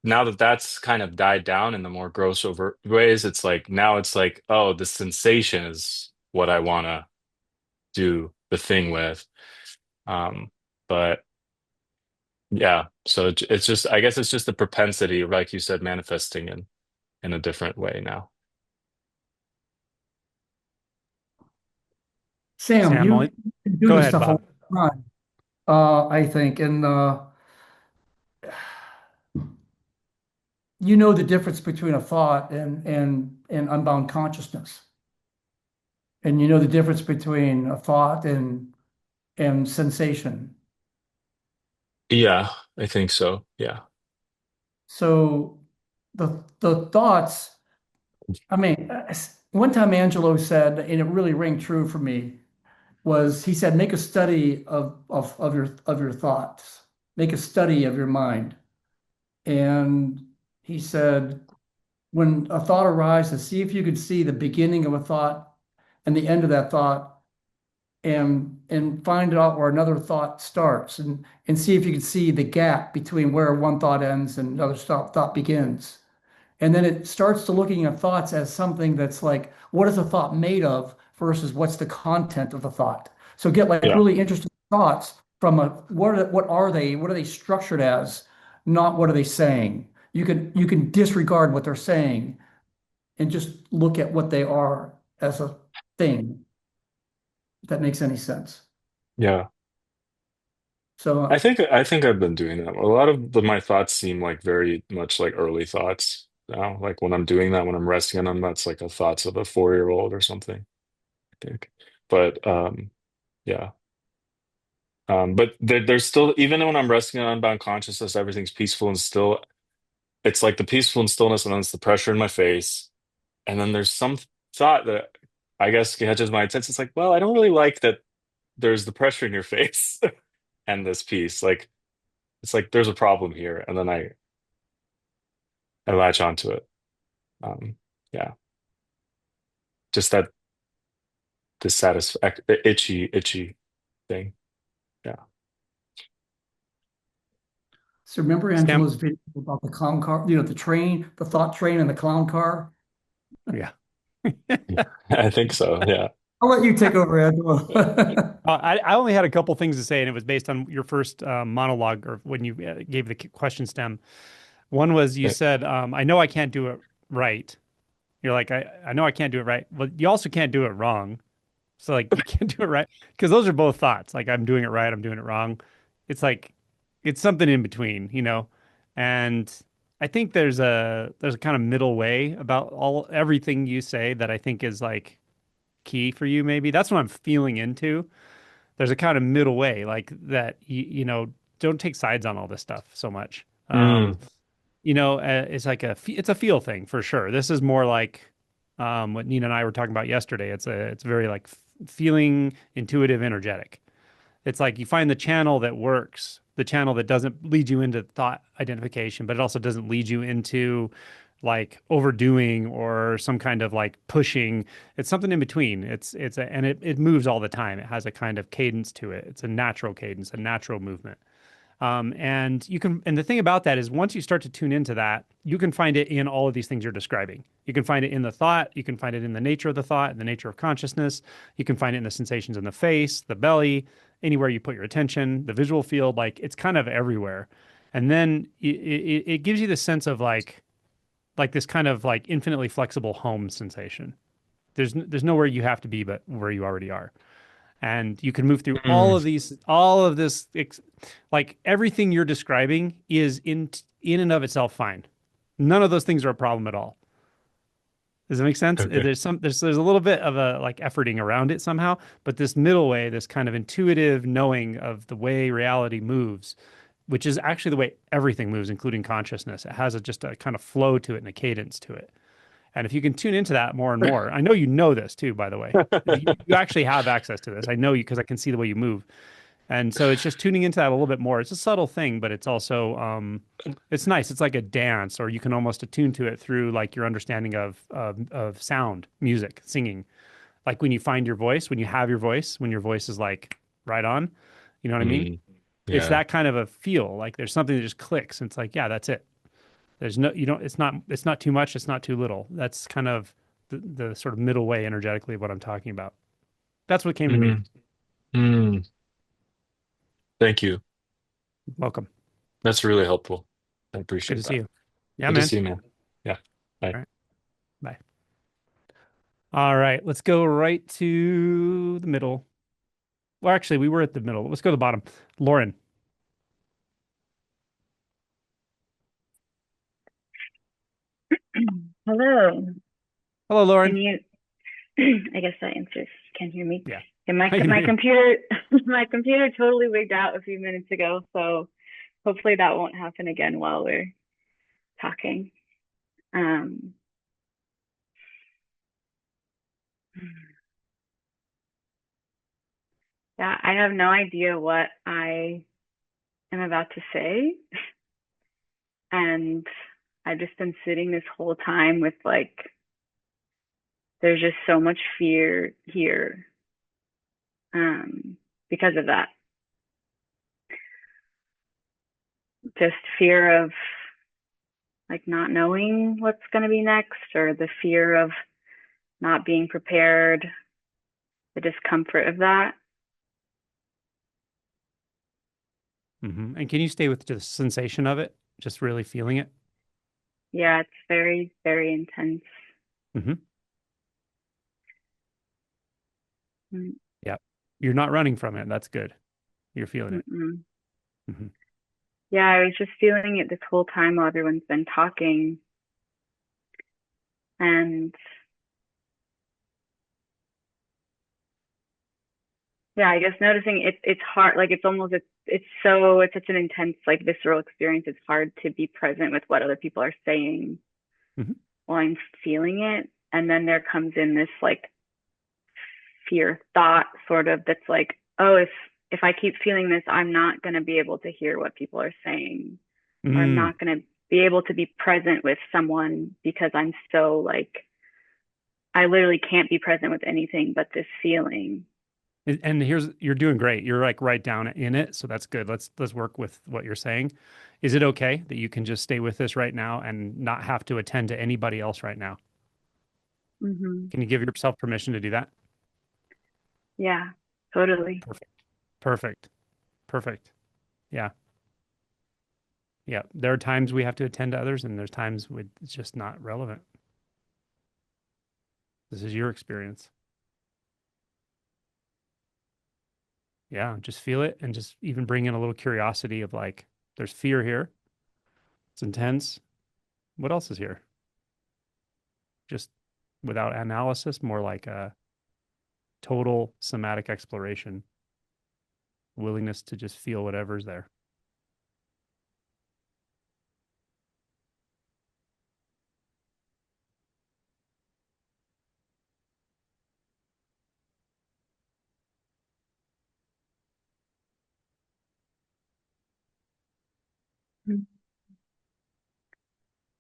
now that that's kind of died down in the more gross overt ways, it's like now it's like, oh, the sensation is what I want to do the thing with. Um, but yeah, so it's just I guess it's just the propensity, like you said, manifesting in a different way now. Sam, Sam, you do go this ahead, stuff all Bob. the time, I think, and you know the difference between a thought and unbound consciousness, and you know the difference between a thought and sensation. Yeah, I think so. Yeah. So the thoughts, I mean, one time Angelo said, and it really rang true for me, was he said, make a study of your thoughts, make a study of your mind. And he said, when a thought arises, see if you could see the beginning of a thought and the end of that thought and find out where another thought starts and see if you can see the gap between where one thought ends and another thought begins. And then it starts to looking at thoughts as something that's like, what is a thought made of versus what's the content of the thought? So get like Yeah. really interesting thoughts from a what are they structured as, not what are they saying. You can disregard what they're saying and just look at what they are as a thing, if that makes any sense. Yeah. So I think I've been doing that. A lot of my thoughts seem like very much like early thoughts now. Like when I'm doing that, when I'm resting on them, that's like the thoughts of a 4-year-old or something, I think. But yeah. But there's still, even when I'm resting on unbound consciousness, everything's peaceful and still. It's like the peaceful and stillness, and then it's the pressure in my face. And then there's some thought that I guess catches my attention. It's like, well, I don't really like that there's the pressure in your face and this piece. Like, it's like there's a problem here. And then I latch onto it. Um, yeah, just that dissatisfaction, itchy thing. Yeah. so remember Sam, Angelo's video about the clown car, you know, the train, the thought train and the clown car? yeah. Yeah, I think so. Yeah. I'll let you take over, Angelo. I only had a couple things to say, and it was based on your first monologue or when you gave the question stem. One was you said, I know I can't do it right. You're like, I know I can't do it right. But you also can't do it wrong. So like you can't do it right because those are both thoughts. Like I'm doing it right, I'm doing it wrong. It's like it's something in between, you know. And I think there's a kind of middle way about everything you say that I think is like key for you maybe. That's what I'm feeling into. There's a kind of middle way like that you know, don't take sides on all this stuff so much. Mm, It's like it's a feel thing for sure. This is more like what Nina and I were talking about yesterday. It's very like feeling, intuitive, energetic. It's like you find the channel that works, the channel that doesn't lead you into thought identification, but it also doesn't lead you into like overdoing or some kind of like pushing. It's something in between. And it moves all the time. It has a kind of cadence to it. It's a natural cadence, a natural movement. And the thing about that is once you start to tune into that, you can find it in all of these things you're describing. You can find it in the thought, you can find it in the nature of the thought, in the nature of consciousness. You can find it in the sensations in the face, the belly, anywhere you put your attention, the visual field, like it's kind of everywhere. And then it gives you the sense of like this kind of like infinitely flexible home sensation. There's nowhere you have to be but where you already are, and you can move through Mm, all of this, like everything you're describing is in and of itself fine. None of those things are a problem at all. Does that make sense? okay. There's a little bit of a like efforting around it somehow, but this middle way, this kind of intuitive knowing of the way reality moves, which is actually the way everything moves, including consciousness. It has just a kind of flow to it and a cadence to it. And if you can tune into that more and more, I know you know this too, by the way. You actually have access to this. I know you because I can see the way you move. And so it's just tuning into that a little bit more. It's a subtle thing, but it's also it's nice. It's like a dance, or you can almost attune to it through like your understanding of sound, music, singing. Like when you find your voice, when you have your voice, when your voice is like right on, you know what I mean? Mm, It's yeah. that kind of a feel. Like there's something that just clicks. And it's like, yeah, that's it. There's no, you don't, it's not too much, it's not too little. That's kind of the sort of middle way energetically of what I'm talking about. That's what came to me. Mm, mm. Thank you. Welcome. That's really helpful. I Good to appreciate see that. you. Yeah, Good to man. see you, man. Yeah. Bye. All right. Bye. All right. Let's go right to the middle. Well, actually, we were at the middle. Let's go to the bottom. Lauren. Hello. Hello, Can Lauren. you, I guess that answers, can you hear me? Yeah, And my I can my hear you. computer my computer totally wigged out a few minutes ago, so hopefully that won't happen again while we're talking. Um, yeah, I have no idea what I am about to say, and I've just been sitting this whole time with like, there's just so much fear here, because of that. Just fear of like not knowing what's going to be next, or the fear of not being prepared, the discomfort of that. And can you stay with the sensation of it? Just really feeling it? Yeah, it's very, very intense. hmm Mm, Yeah. You're not running from it. That's good. You're feeling it. mm-mm. hmm Yeah, I was just feeling it this whole time while everyone's been talking. And yeah, I guess noticing it's hard, like it's almost, it's such an intense, like visceral experience. It's hard to be present with what other people are saying hmm while I'm feeling it. And then there comes in this like fear thought sort of that's like, oh, if I keep feeling this, I'm not going to be able to hear what people are saying, or I'm Mm. not going to be able to be present with someone because I'm so like, I literally can't be present with anything but this feeling. And here's you're doing great. You're like right down in it, so that's good. Let's work with what you're saying. Is it okay that you can just stay with this right now and not have to attend to anybody else right now? Mm-hmm. Can you give yourself permission to do that? Yeah, totally. Perfect. Perfect. Perfect. Yeah. Yeah. There are times we have to attend to others, and there's times it's just not relevant. This is your experience. Yeah. Just feel it and just even bring in a little curiosity of like, there's fear here. It's intense. What else is here? Just without analysis, more like a total somatic exploration, willingness to just feel whatever's there.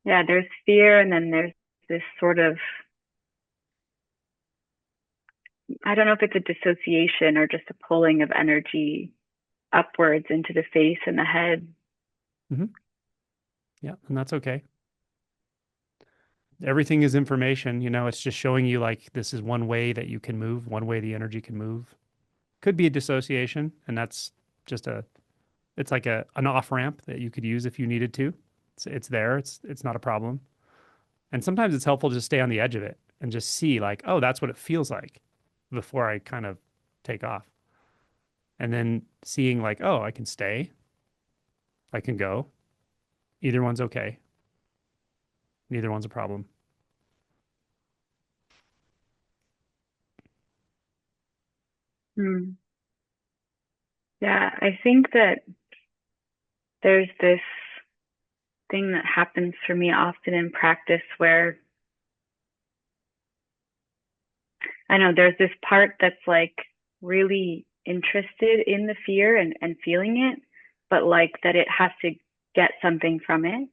Yeah, there's fear, and then there's this sort of, I don't know if it's a dissociation or just a pulling of energy upwards into the face and the head. Yeah, and that's okay. Everything is information, it's just showing you like this is one way that you can move, one way the energy can move. Could be a dissociation, and that's just it's like an off ramp that you could use if you needed to. It's there. It's not a problem. And sometimes it's helpful to just stay on the edge of it and just see like, oh, that's what it feels like before I kind of take off. And then seeing like, oh, I can stay, I can go. Either one's okay. Neither one's a problem. Hmm. Yeah, I think that there's this thing that happens for me often in practice where I know there's this part that's like really interested in the fear and feeling it, but like that it has to get something from it.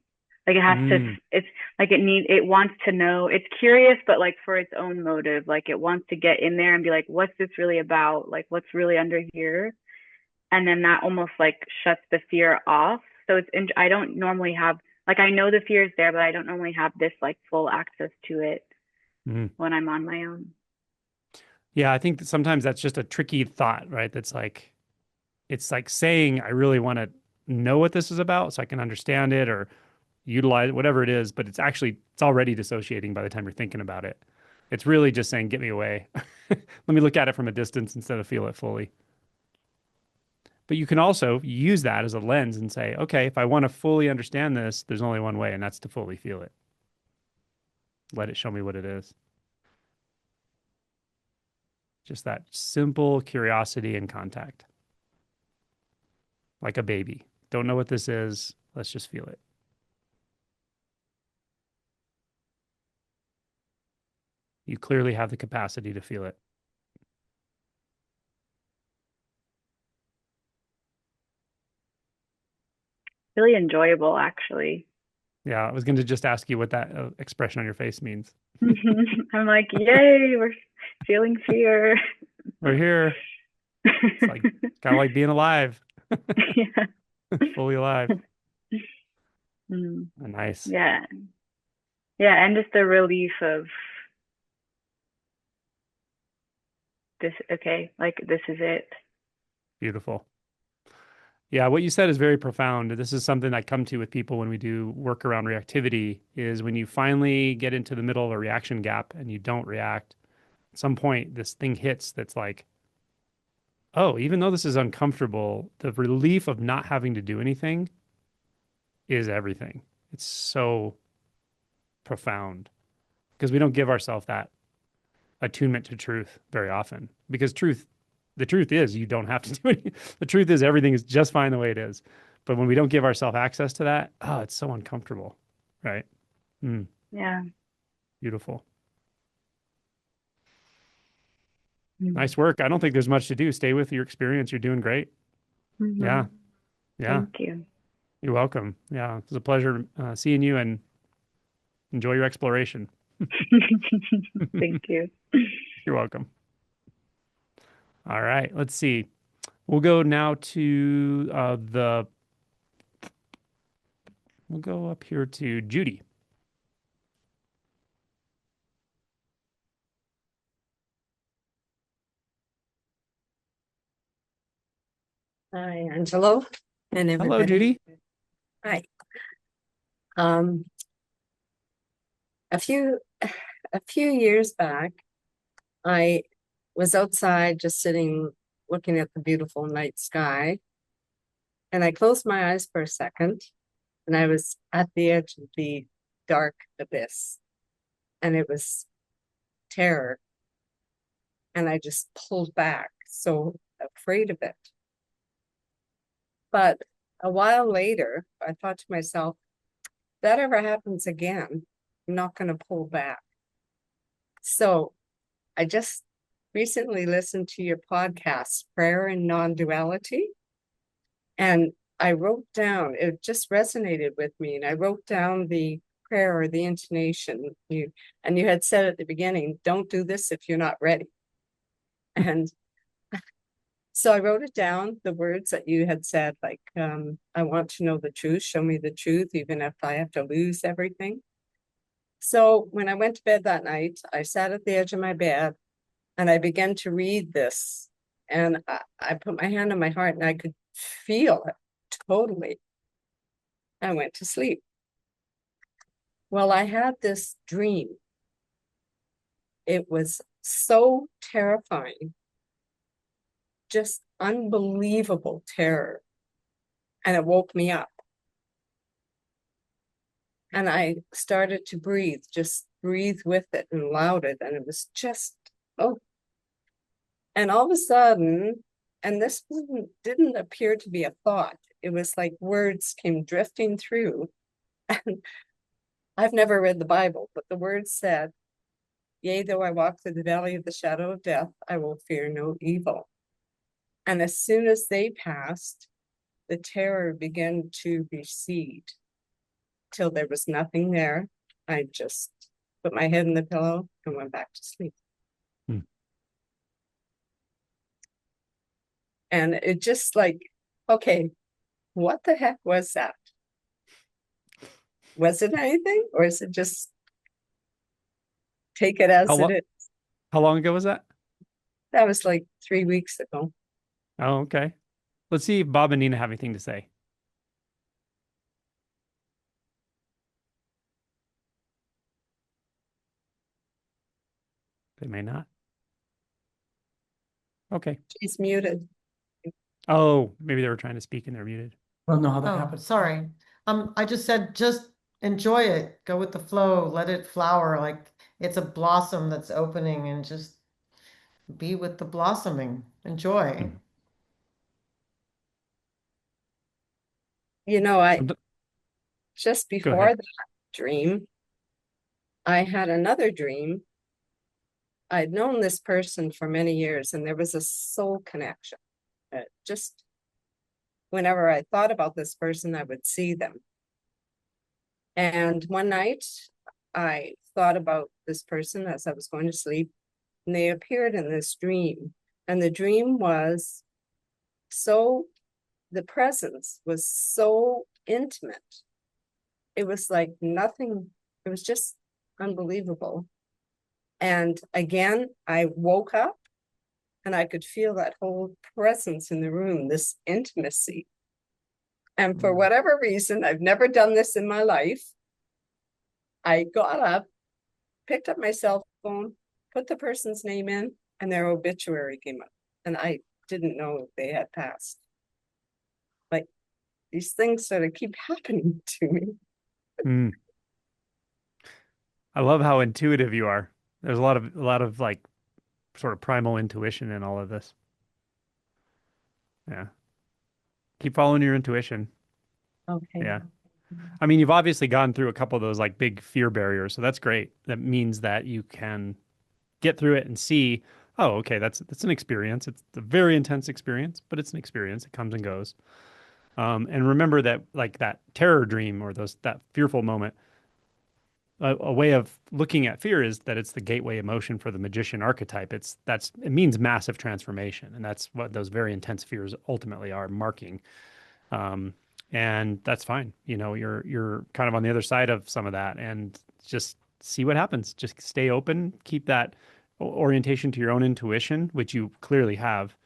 Like it has to, it's like it wants to know, it's curious, but like for its own motive, like it wants to get in there and be like, what's this really about? Like what's really under here? And then that almost like shuts the fear off. So I don't normally have, like, I know the fear is there, but I don't normally have this like full access to it when I'm on my own. Yeah, I think that sometimes that's just a tricky thought, right? That's like, it's like saying, I really want to know what this is about so I can understand it or utilize whatever it is, but it's already dissociating by the time you're thinking about it. It's really just saying, get me away. Let me look at it from a distance instead of feel it fully. But you can also use that as a lens and say, okay, if I want to fully understand this, there's only one way, and that's to fully feel it. Let it show me what it is. Just that simple curiosity and contact. Like a baby. Don't know what this is. Let's just feel it. You clearly have the capacity to feel it. Really enjoyable, actually. Yeah, I was going to just ask you what that expression on your face means. I'm like, yay, we're feeling fear. We're here. It's like kind of like being alive. Yeah. Fully alive. Mm. Nice. Yeah. Yeah, and just the relief of this, okay, like this is it. Beautiful. Yeah, what you said is very profound. This is something I come to with people when we do work around reactivity is when you finally get into the middle of a reaction gap and you don't react, at some point this thing hits that's like, oh, even though this is uncomfortable, the relief of not having to do anything is everything. It's so profound because we don't give ourselves that attunement to truth very often because the truth is you don't have to do anything. The truth is everything is just fine the way it is. But when we don't give ourselves access to that, oh, it's so uncomfortable, right? Yeah. Beautiful. Nice work. I don't think there's much to do. Stay with your experience. You're doing great. Yeah. Thank you. You're welcome. Yeah. It was a pleasure seeing you and enjoy your exploration. Thank you. You're welcome. All right. Let's see. We'll go now to we'll go up here to Judy. Hi, Angelo, and everybody. Hello, Judy. Hi. A few years back, I was outside just sitting, looking at the beautiful night sky, and I closed my eyes for a second, and I was at the edge of the dark abyss, and it was terror, and I just pulled back, so afraid of it. But a while later, I thought to myself, if that ever happens again, I'm not going to pull back. So I just recently listened to your podcast, Prayer and Non-Duality, and I wrote down, it just resonated with me, and I wrote down the prayer or the intonation. You had said at the beginning, don't do this if you're not ready. And so I wrote it down, the words that you had said, like, I want to know the truth, show me the truth, even if I have to lose everything. So when I went to bed that night, I sat at the edge of my bed and I began to read this. And I put my hand on my heart and I could feel it totally. I went to sleep. Well, I had this dream. It was so terrifying, just unbelievable terror. And it woke me up. And I started to breathe, just breathe with it and allowed it. And it was just, oh. And all of a sudden, and this didn't appear to be a thought. It was like words came drifting through. And I've never read the Bible, but the words said, yea, though I walk through the valley of the shadow of death, I will fear no evil. And as soon as they passed, the terror began to recede till there was nothing there. I just put my head in the pillow and went back to sleep. And it just like, okay, what the heck was that? Was it anything, or is it just take it as it is? How long ago was that? That was like 3 weeks ago. Oh, okay. Let's see if Bob and Nina have anything to say. They may not. Okay. She's muted. Oh, maybe they were trying to speak and they're muted. I don't know how that Oh, happened. sorry. I just said, just enjoy it. Go with the flow. Let it flower like it's a blossom that's opening, and just be with the blossoming. Enjoy. You know, just Go before ahead. that dream, I had another dream. I'd known this person for many years, and there was a soul connection. Just whenever I thought about this person, I would see them. And one night, I thought about this person as I was going to sleep, and they appeared in this dream. And the dream was so, the presence was so intimate. It was like nothing, it was just unbelievable. And again, I woke up and I could feel that whole presence in the room, this intimacy. And for whatever reason, I've never done this in my life. I got up, picked up my cell phone, put the person's name in, and their obituary came up. And I didn't know if they had passed. Like, these things sort of keep happening to me. Mm. I love how intuitive you are. There's a lot of like sort of primal intuition in all of this. Yeah. Keep following your intuition. Okay. Yeah. I mean, you've obviously gone through a couple of those like big fear barriers, so that's great. That means that you can get through it and see, oh, okay, that's an experience. It's a very intense experience, but it's an experience. It comes and goes. And remember that like that terror dream or that fearful moment, a way of looking at fear is that it's the gateway emotion for the magician archetype. It means massive transformation, and that's what those very intense fears ultimately are marking. And that's fine. You know, you're kind of on the other side of some of that, and just see what happens. Just stay open, keep that orientation to your own intuition, which you clearly have,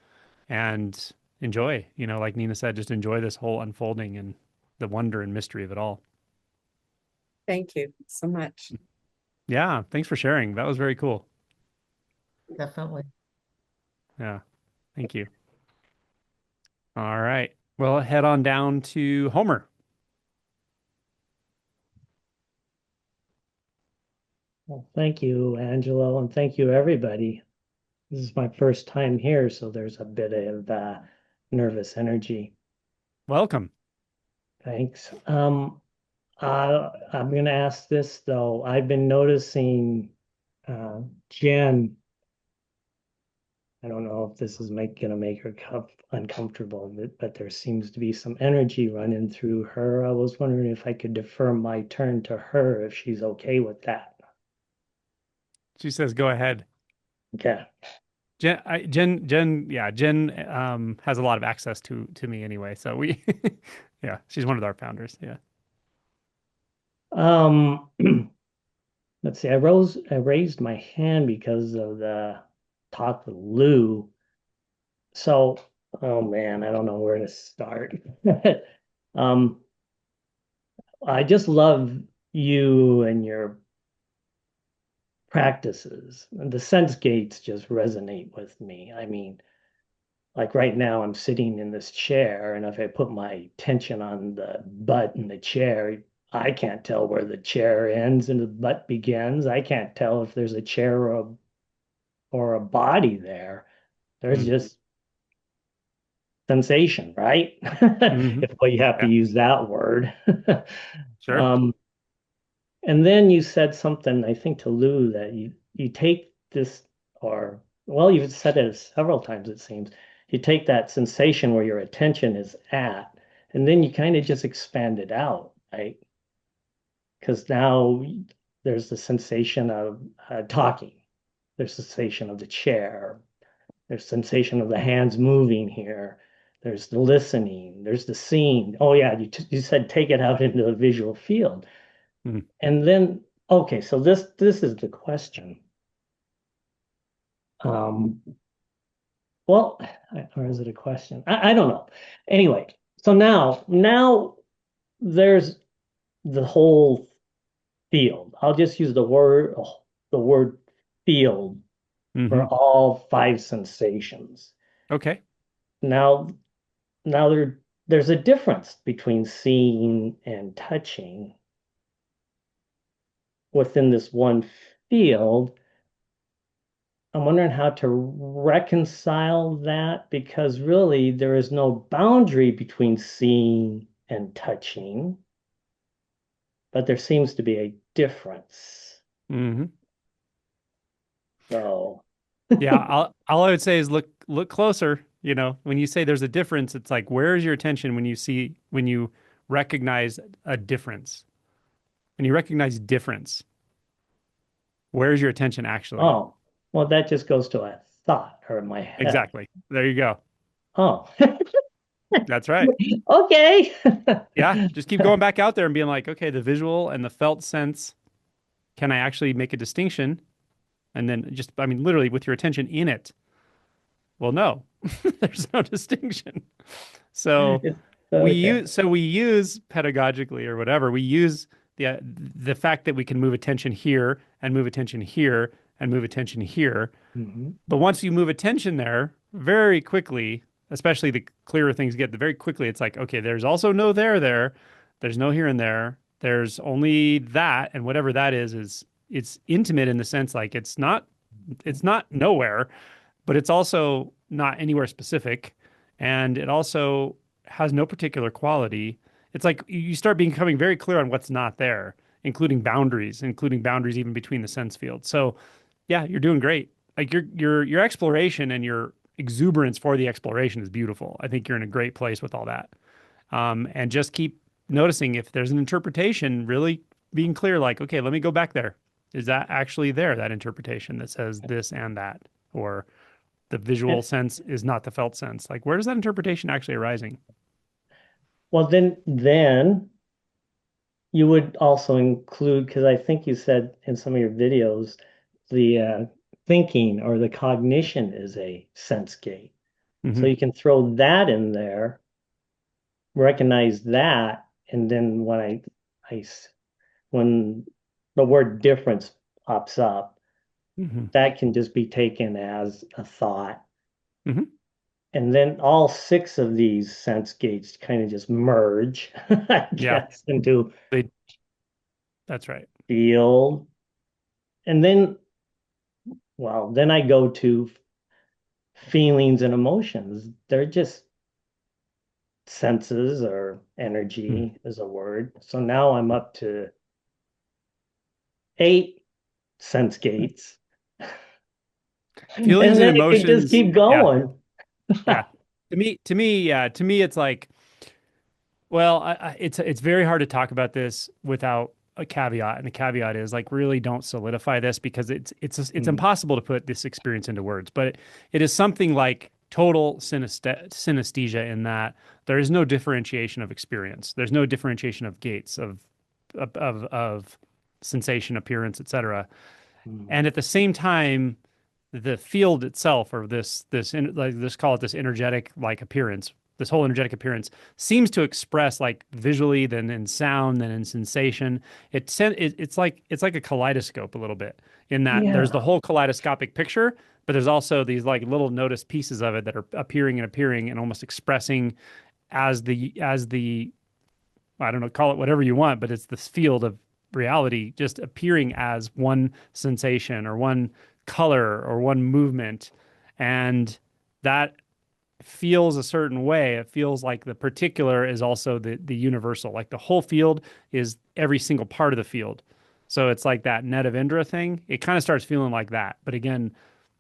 and enjoy. You know, like Nina said, just enjoy this whole unfolding and the wonder and mystery of it all. Thank you so much. Yeah, thanks for sharing. That was very cool. Definitely. Yeah, thank you. All right. Well, head on down to Homer. Well, thank you, Angelo, and thank you, everybody. This is my first time here, so there's a bit of nervous energy. Welcome. Thanks. I'm going to ask this, though. I've been noticing Jen I don't know if this is gonna make her uncomfortable, but there seems to be some energy running through her. I was wondering if I could defer my turn to her if she's okay with that. She says, "Go ahead." Okay. Jen has a lot of access to me anyway. So we, yeah, she's one of our founders. Yeah. Um, let's see. I raised my hand because of the talk with Lou. So, oh man, I don't know where to start. Um, I just love you and your practices. The sense gates just resonate with me. I mean, like right now, I'm sitting in this chair, and if I put my attention on the butt in the chair, I can't tell where the chair ends and the butt begins. I can't tell if there's a chair or a body there. There's Mm. just sensation, right? Hmm. If well, you have to Yeah. use that word. Sure. Um, and then you said something, I think, to Lou that you take this, or well, you've said it several times, it seems. You take that sensation where your attention is at, and then you kind of just expand it out, right? Because now there's the sensation of talking, there's the sensation of the chair, there's sensation of the hands moving here. There's the listening. There's the seeing. Oh yeah, you said take it out into the visual field. Mhm. And then, okay, so this is the question. Um, well, or is it a question? I don't know. Anyway, so now there's the whole field. I'll just use the word field for Hmm. all five sensations. Okay. Now now there's a difference between seeing and touching within this one field. I'm wondering how to reconcile that because really there is no boundary between seeing and touching, but there seems to be a difference. Hmm. So, Yeah. All I would say is look closer. You know, when you say there's a difference, it's like where's your attention when you recognize a difference? When you recognize difference, where's your attention actually? oh, well, that just goes to a thought or my head. Exactly. There you go. Oh, That's right. okay. Yeah. Just keep going back out there and being like, okay, the visual and the felt sense, can I actually make a distinction? And then just, I mean, literally with your attention in it. Well, no, there's no distinction. So Okay. we use pedagogically or whatever, we use the fact that we can move attention here and move attention here and move attention here. Mhm. But once you move attention there, very quickly, especially the clearer things get, the very quickly it's like, okay, there's also no there there. There's no here and there. There's only that, and whatever that is it's intimate in the sense like it's not nowhere, but it's also not anywhere specific, and it also has no particular quality. It's like you start becoming very clear on what's not there, including boundaries even between the sense fields. So yeah, you're doing great. Like your exploration and your exuberance for the exploration is beautiful. I think you're in a great place with all that. And just keep noticing if there's an interpretation, really being clear, like, okay, let me go back there. Is that actually there, that interpretation that says this and that? Or the visual And sense is not the felt sense. Like, where is that interpretation actually arising? well, then you would also include, because I think you said in some of your videos, the thinking or the cognition is a sense gate. So Hmm. you can throw that in there, recognize that, and then I when the word difference pops up, Hmm. that can just be taken as a thought. Hmm. And then all six of these sense gates kind of just merge, I Yeah, guess, into they, that's right. field. And then, well, then I go to feelings and emotions. They're just senses or Mm. energy is a word. So now I'm up to 8 sense gates. Feelings And and then it could just emotions. keep Yeah. going. Yeah. To me, it's like, well, it's very hard to talk about this without a caveat, and the caveat is like really don't solidify this because it's Mm. impossible to put this experience into words, but it is something like total synesthesia in that there is no differentiation of experience. There's no differentiation of gates of sensation, appearance, etc. Mm. And at the same time, the field itself, or like let's call it this energetic like appearance, this whole energetic appearance seems to express like visually, then in sound, then in sensation. It's like a kaleidoscope a little bit in that there's the Yeah. whole kaleidoscopic picture, but there's also these like little noticed pieces of it that are appearing and almost expressing as the I don't know, call it whatever you want, but it's this field of reality just appearing as one sensation or one color or one movement. And that feels a certain way. It feels like the particular is also the universal. Like the whole field is every single part of the field. So it's like that net of Indra thing. It kind of starts feeling like that. But again,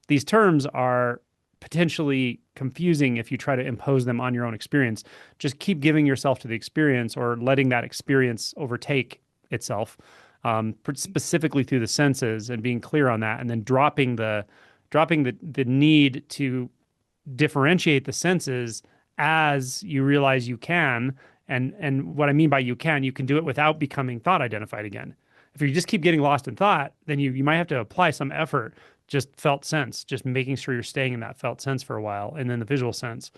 these terms are potentially confusing if you try to impose them on your own experience. Just keep giving yourself to the experience or letting that experience overtake itself, specifically through the senses and being clear on that, and then dropping the need to differentiate the senses as you realize you can. And what I mean by you can do it without becoming thought identified again. If you just keep getting lost in thought, then you might have to apply some effort, just felt sense, just making sure you're staying in that felt sense for a while, and then the visual sense.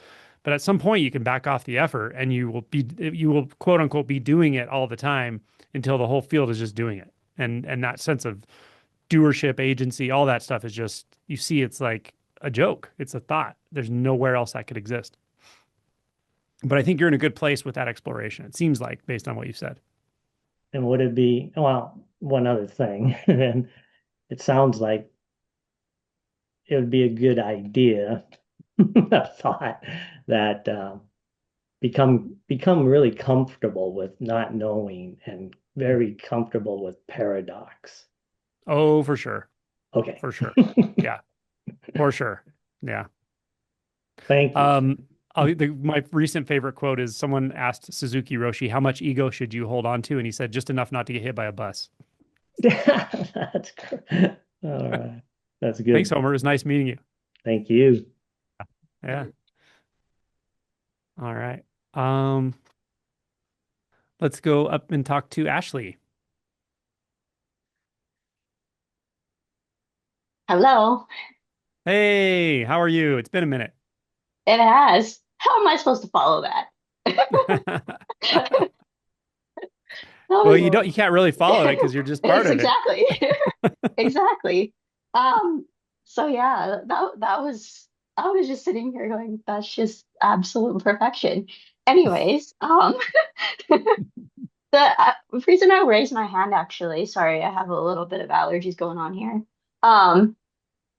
But at some point, you can back off the effort, and you will quote unquote be doing it all the time until the whole field is just doing it, and that sense of doership, agency, all that stuff is just you see it's like a joke. It's a thought. There's nowhere else that could exist. But I think you're in a good place with that exploration. It seems like based on what you said. And would it be, well, one other thing, and it sounds like it would be a good idea, a thought that become really comfortable with not knowing and very comfortable with paradox. Oh, for sure. Okay. For sure. Yeah, for sure. Yeah. Thank you. My recent favorite quote is someone asked Suzuki Roshi, how much ego should you hold on to? And he said, just enough not to get hit by a bus. That's great. All right. That's Thanks, good. Homer. It was nice meeting you. Thank you. Yeah. All right. Um, let's go up and talk to Ashley. Hello. Hey, how are you? It's been a minute. It has. How am I supposed to follow that? That Well, was you can't really follow it because you're just part it's of it. exactly exactly. Um, so yeah, that was I was just sitting here going, that's just absolute perfection. Anyways, the reason I raised my hand actually, sorry, I have a little bit of allergies going on here. Um,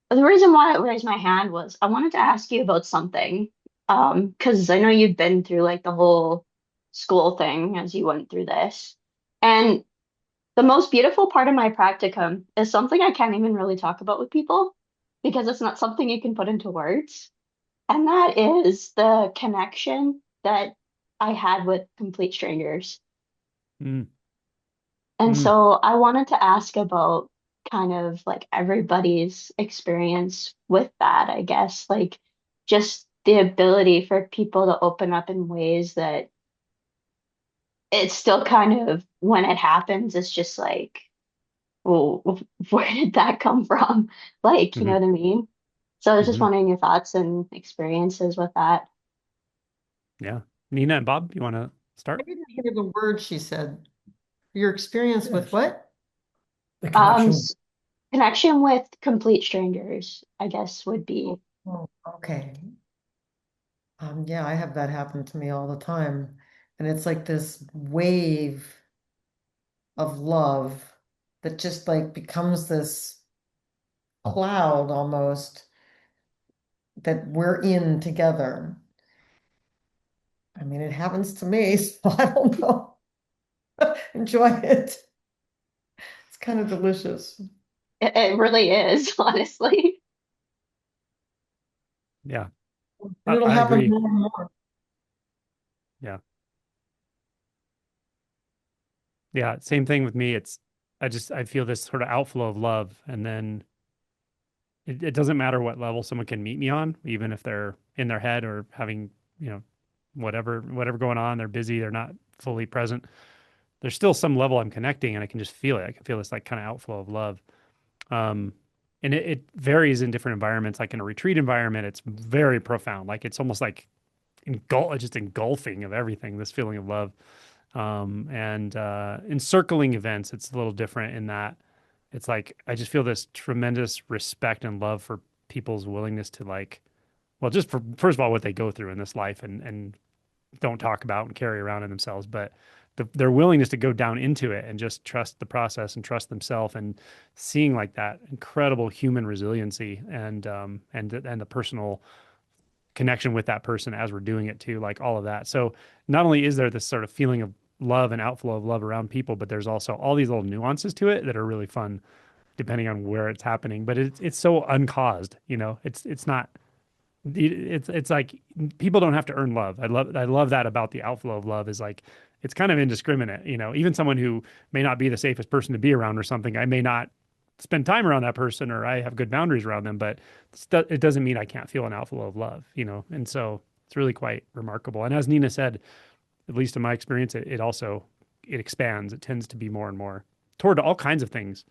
The reason why I raised my hand was I wanted to ask you about something. Because I know you've been through like the whole school thing as you went through this. And the most beautiful part of my practicum is something I can't even really talk about with people because it's not something you can put into words. And that is the connection that I had with complete strangers. Mm, And mm, so I wanted to ask about kind of like everybody's experience with that, I guess, like just the ability for people to open up in ways that it's still kind of when it happens, it's just like, well, where did that come from? Like, you know mhm, what I mean? So I was just mhm. wondering your thoughts and experiences with that. Yeah. Nina and Bob, you want to I start? didn't hear the word she said. Your experience with Yes. what? The Um, connection. s- Connection with complete strangers, I guess, would be. Oh, okay. Yeah, I have that happen to me all the time. And it's like this wave of love that just like becomes this cloud almost that we're in together. I mean, it happens to me, so I don't know. Enjoy it. It's kind of delicious. It really is, honestly. Yeah. And it'll I happen agree. more and more. Yeah. Yeah. Same thing with me. I feel this sort of outflow of love. And then it doesn't matter what level someone can meet me on, even if they're in their head or having, you know, whatever going on, they're busy, they're not fully present. There's still some level I'm connecting and I can just feel it. I can feel this like kind of outflow of love. Um, and it varies in different environments. Like in a retreat environment, it's very profound. Like it's almost like just engulfing of everything, this feeling of love. And in circling events, it's a little different in that it's like I just feel this tremendous respect and love for people's willingness to like, well, just for first of all, what they go through in this life and don't talk about and carry around in themselves, but their willingness to go down into it and just trust the process and trust themselves and seeing like that incredible human resiliency and the personal connection with that person as we're doing it too, like all of that. So not only is there this sort of feeling of love and outflow of love around people, but there's also all these little nuances to it that are really fun depending on where it's happening. But it's so uncaused, you know. It's not it's like people don't have to earn love. I love that about the outflow of love is like it's kind of indiscriminate, you know. Even someone who may not be the safest person to be around or something, I may not spend time around that person or I have good boundaries around them, but it doesn't mean I can't feel an outflow of love, you know. And so it's really quite remarkable. And as Nina said, at least in my experience, it also it expands. It tends to be more and more toward all kinds of things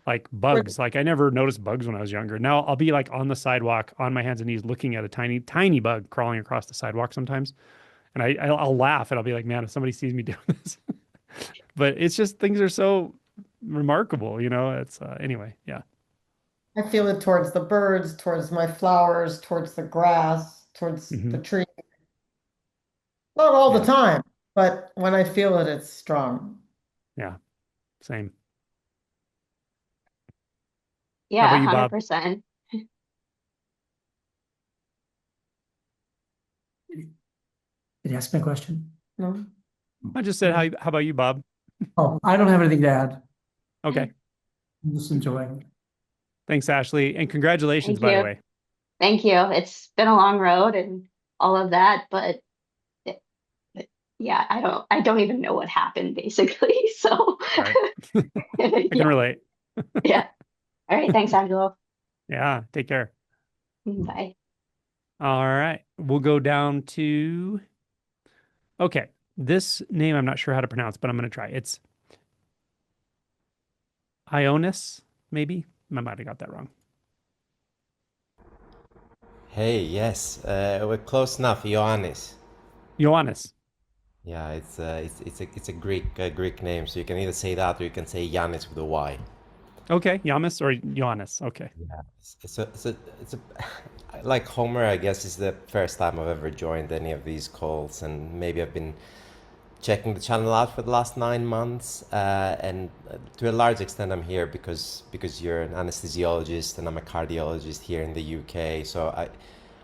like bugs. Like I never noticed bugs when I was younger. Now I'll be like on the sidewalk on my hands and knees looking at a tiny, tiny bug crawling across the sidewalk sometimes. And I'll laugh and I'll be like, man, if somebody sees me doing this. But it's just things are so remarkable, you know. It's anyway, yeah. I feel it towards the birds, towards my flowers, towards the grass, towards the Hmm. tree. Not all the Yeah. time, but when I feel it, it's strong. Yeah. Same. How Yeah, about you, Bob? 100%. Did you ask me a question? No? I just said how about you, Bob? Oh, I don't have anything to add. Okay. I'm just enjoying it. Thanks, Ashley. And congratulations, Thank by the you. way. Thank you. It's been a long road and all of that, but yeah, I don't even know what happened basically. So All right. I can yeah, relate. yeah. All right. Thanks, Angelo. Yeah. Take care. Bye. All right. We'll go down to, okay. This name I'm not sure how to pronounce, but I'm going to try. It's Ionis, maybe? I might have got that wrong. Hey, yes, we're close enough. Ioannis. Ioannis. Yeah, it's a Greek name, so you can either say that or you can say Yannis with a Y. Okay. Yamis or Ioannis. Okay. Yeah, like Homer. I guess is the first time I've ever joined any of these calls, and maybe I've been checking the channel out for the last 9 months, and to a large extent, I'm here because you're an anesthesiologist and I'm a cardiologist here in the UK. So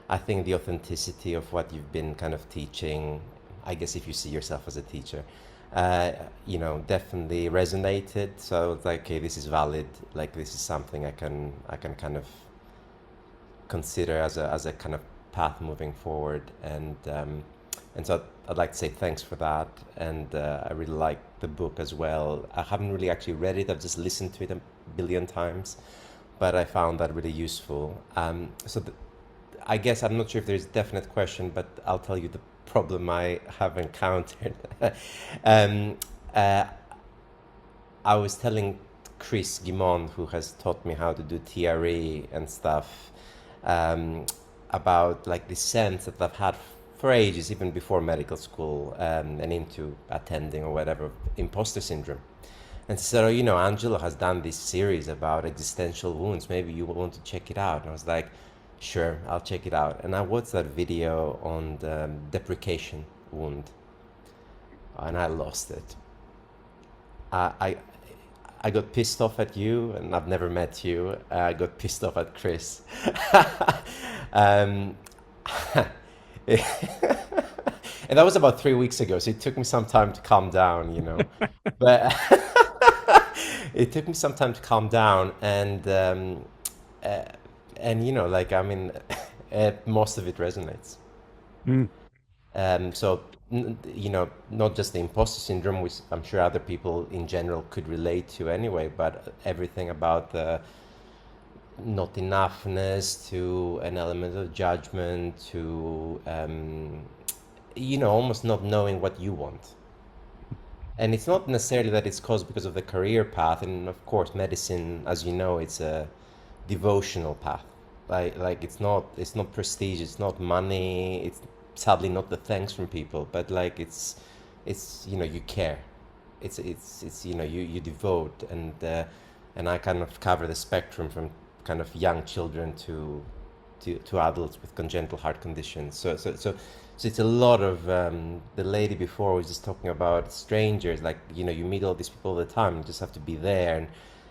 I think the authenticity of what you've been kind of teaching, I guess if you see yourself as a teacher, definitely resonated. So it's like, okay, this is valid. Like this is something I can kind of consider as a kind of path moving forward. And so I'd like to say thanks for that. And I really like the book as well. I haven't really actually read it. I've just listened to it a billion times, but I found that really useful. I guess I'm not sure if there's a definite question, but I'll tell you the problem I have encountered. um, uh, I was telling Chris Gimon, who has taught me how to do TRE and stuff, about like the sense that I've had for ages, even before medical school, and into attending or whatever, imposter syndrome. And she said, oh, Angelo has done this series about existential wounds. Maybe you want to check it out. And I was like, sure, I'll check it out. And I watched that video on the deprecation wound, and I lost it. I I got pissed off at you, and I've never met you. I got pissed off at Chris. um, and that was about 3 weeks ago, so it took me some time to calm down. But it took me some time to calm down, and like I mean, most of it resonates. Mm. So, you know, not just the imposter syndrome, which I'm sure other people in general could relate to anyway, but everything about the not enoughness, to an element of judgment, to, you know, almost not knowing what you want. And it's not necessarily that it's caused because of the career path. And of course, medicine, as you know, it's a devotional path. Like it's not prestige, it's not money, it's sadly not the thanks from people, but like it's you know, you care. It's you know, you devote, and I kind of cover the spectrum from kind of young children to adults with congenital heart conditions. So it's a lot of the lady before was just talking about strangers, like, you know, you meet all these people all the time, you just have to be there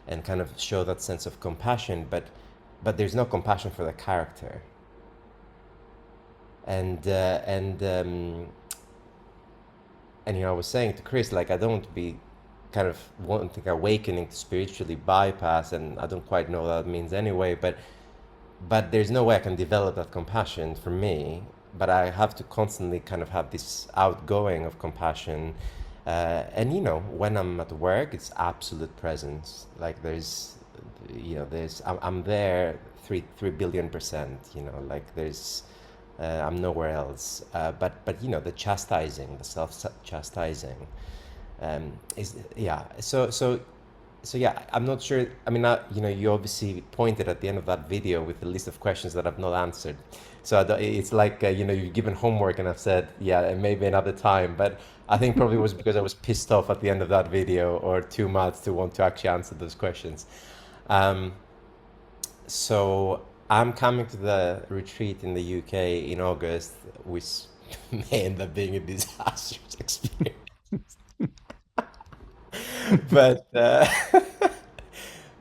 and kind of show that sense of compassion, but there's no compassion for the character. And you know, I was saying to Chris, like, I don't want to be kind of wanting awakening to spiritually bypass, and I don't quite know what that means anyway, but there's no way I can develop that compassion for me, but I have to constantly kind of have this outgoing of compassion. And you know, when I'm at work, it's absolute presence. Like there's, you know, I'm there 3 billion%. You know, like there's, I'm nowhere else. But you know, the chastising, the self-chastising, is yeah. So yeah, I'm not sure. I mean, you know, you obviously pointed at the end of that video with a list of questions that I've not answered. So it's like, you know, you've given homework and I've said, yeah, maybe another time. But I think probably it was because I was pissed off at the end of that video, or too much to want to actually answer those questions. So I'm coming to the retreat in the UK in August, which may end up being a disastrous experience. But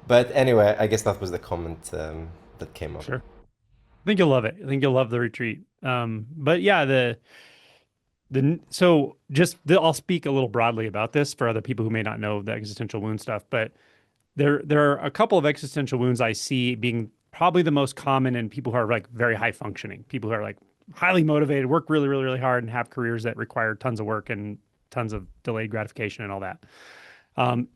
but anyway, I guess that was the comment that came up. Sure. I think you'll love it. I think you'll love the retreat. But yeah, I'll speak a little broadly about this for other people who may not know the existential wound stuff, but there are a couple of existential wounds I see being probably the most common in people who are like very high functioning, people who are like highly motivated, work really, really, really hard, and have careers that require tons of work and tons of delayed gratification and all that.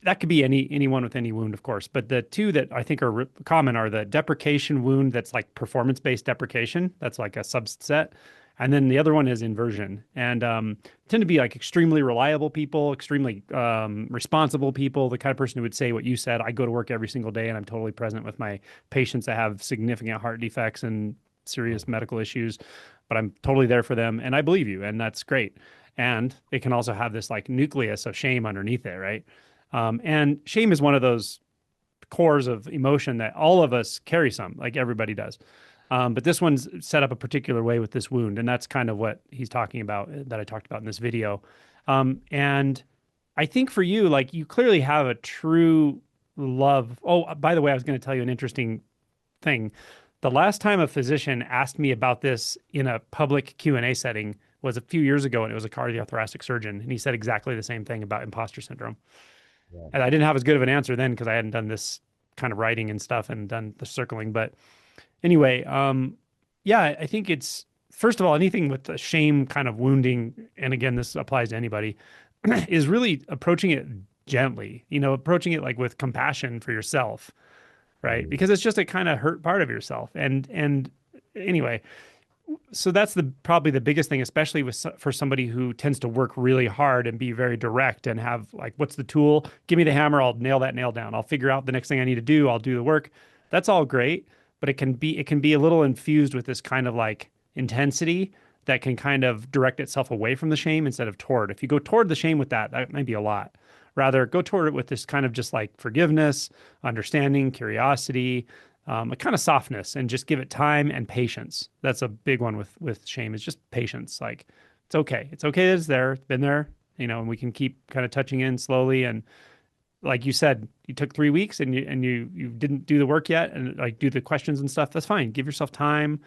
That could be anyone with any wound, of course. But the two that I think are common are the deprecation wound, that's like performance-based deprecation. That's like a subset. And then the other one is inversion. And tend to be like extremely reliable people, extremely responsible people, the kind of person who would say what you said. I go to work every single day and I'm totally present with my patients that have significant heart defects and serious medical issues, but I'm totally there for them. And I believe you, and that's great. And it can also have this like nucleus of shame underneath it, right? And shame is one of those cores of emotion that all of us carry some, like everybody does. But this one's set up a particular way with this wound. And that's kind of what he's talking about, that I talked about in this video. And I think for you, like you clearly have a true love. Oh, by the way, I was going to tell you an interesting thing. The last time a physician asked me about this in a public Q&A setting was a few years ago, and it was a cardiothoracic surgeon. And he said exactly the same thing about imposter syndrome. Yeah. And I didn't have as good of an answer then because I hadn't done this kind of writing and stuff and done the circling. But anyway, yeah, I think it's, first of all, anything with the shame kind of wounding, and again, this applies to anybody, is really approaching it gently, you know, approaching it like with compassion for yourself, right? Because it's just a kind of hurt part of yourself. And anyway, so that's probably the biggest thing, especially for somebody who tends to work really hard and be very direct and have like, what's the tool? Give me the hammer. I'll nail that nail down. I'll figure out the next thing I need to do. I'll do the work. That's all great, but it can be a little infused with this kind of like intensity that can kind of direct itself away from the shame instead of toward. If you go toward the shame with that might be a lot. Rather, go toward it with this kind of just like forgiveness, understanding, curiosity, a kind of softness, and just give it time and patience. That's a big one with shame, is just patience. Like, it's okay. It's okay that it's there. It's been there, you know, and we can keep kind of touching in slowly. And like you said, you took 3 weeks and you didn't do the work yet and like do the questions and stuff. That's fine. Give yourself time,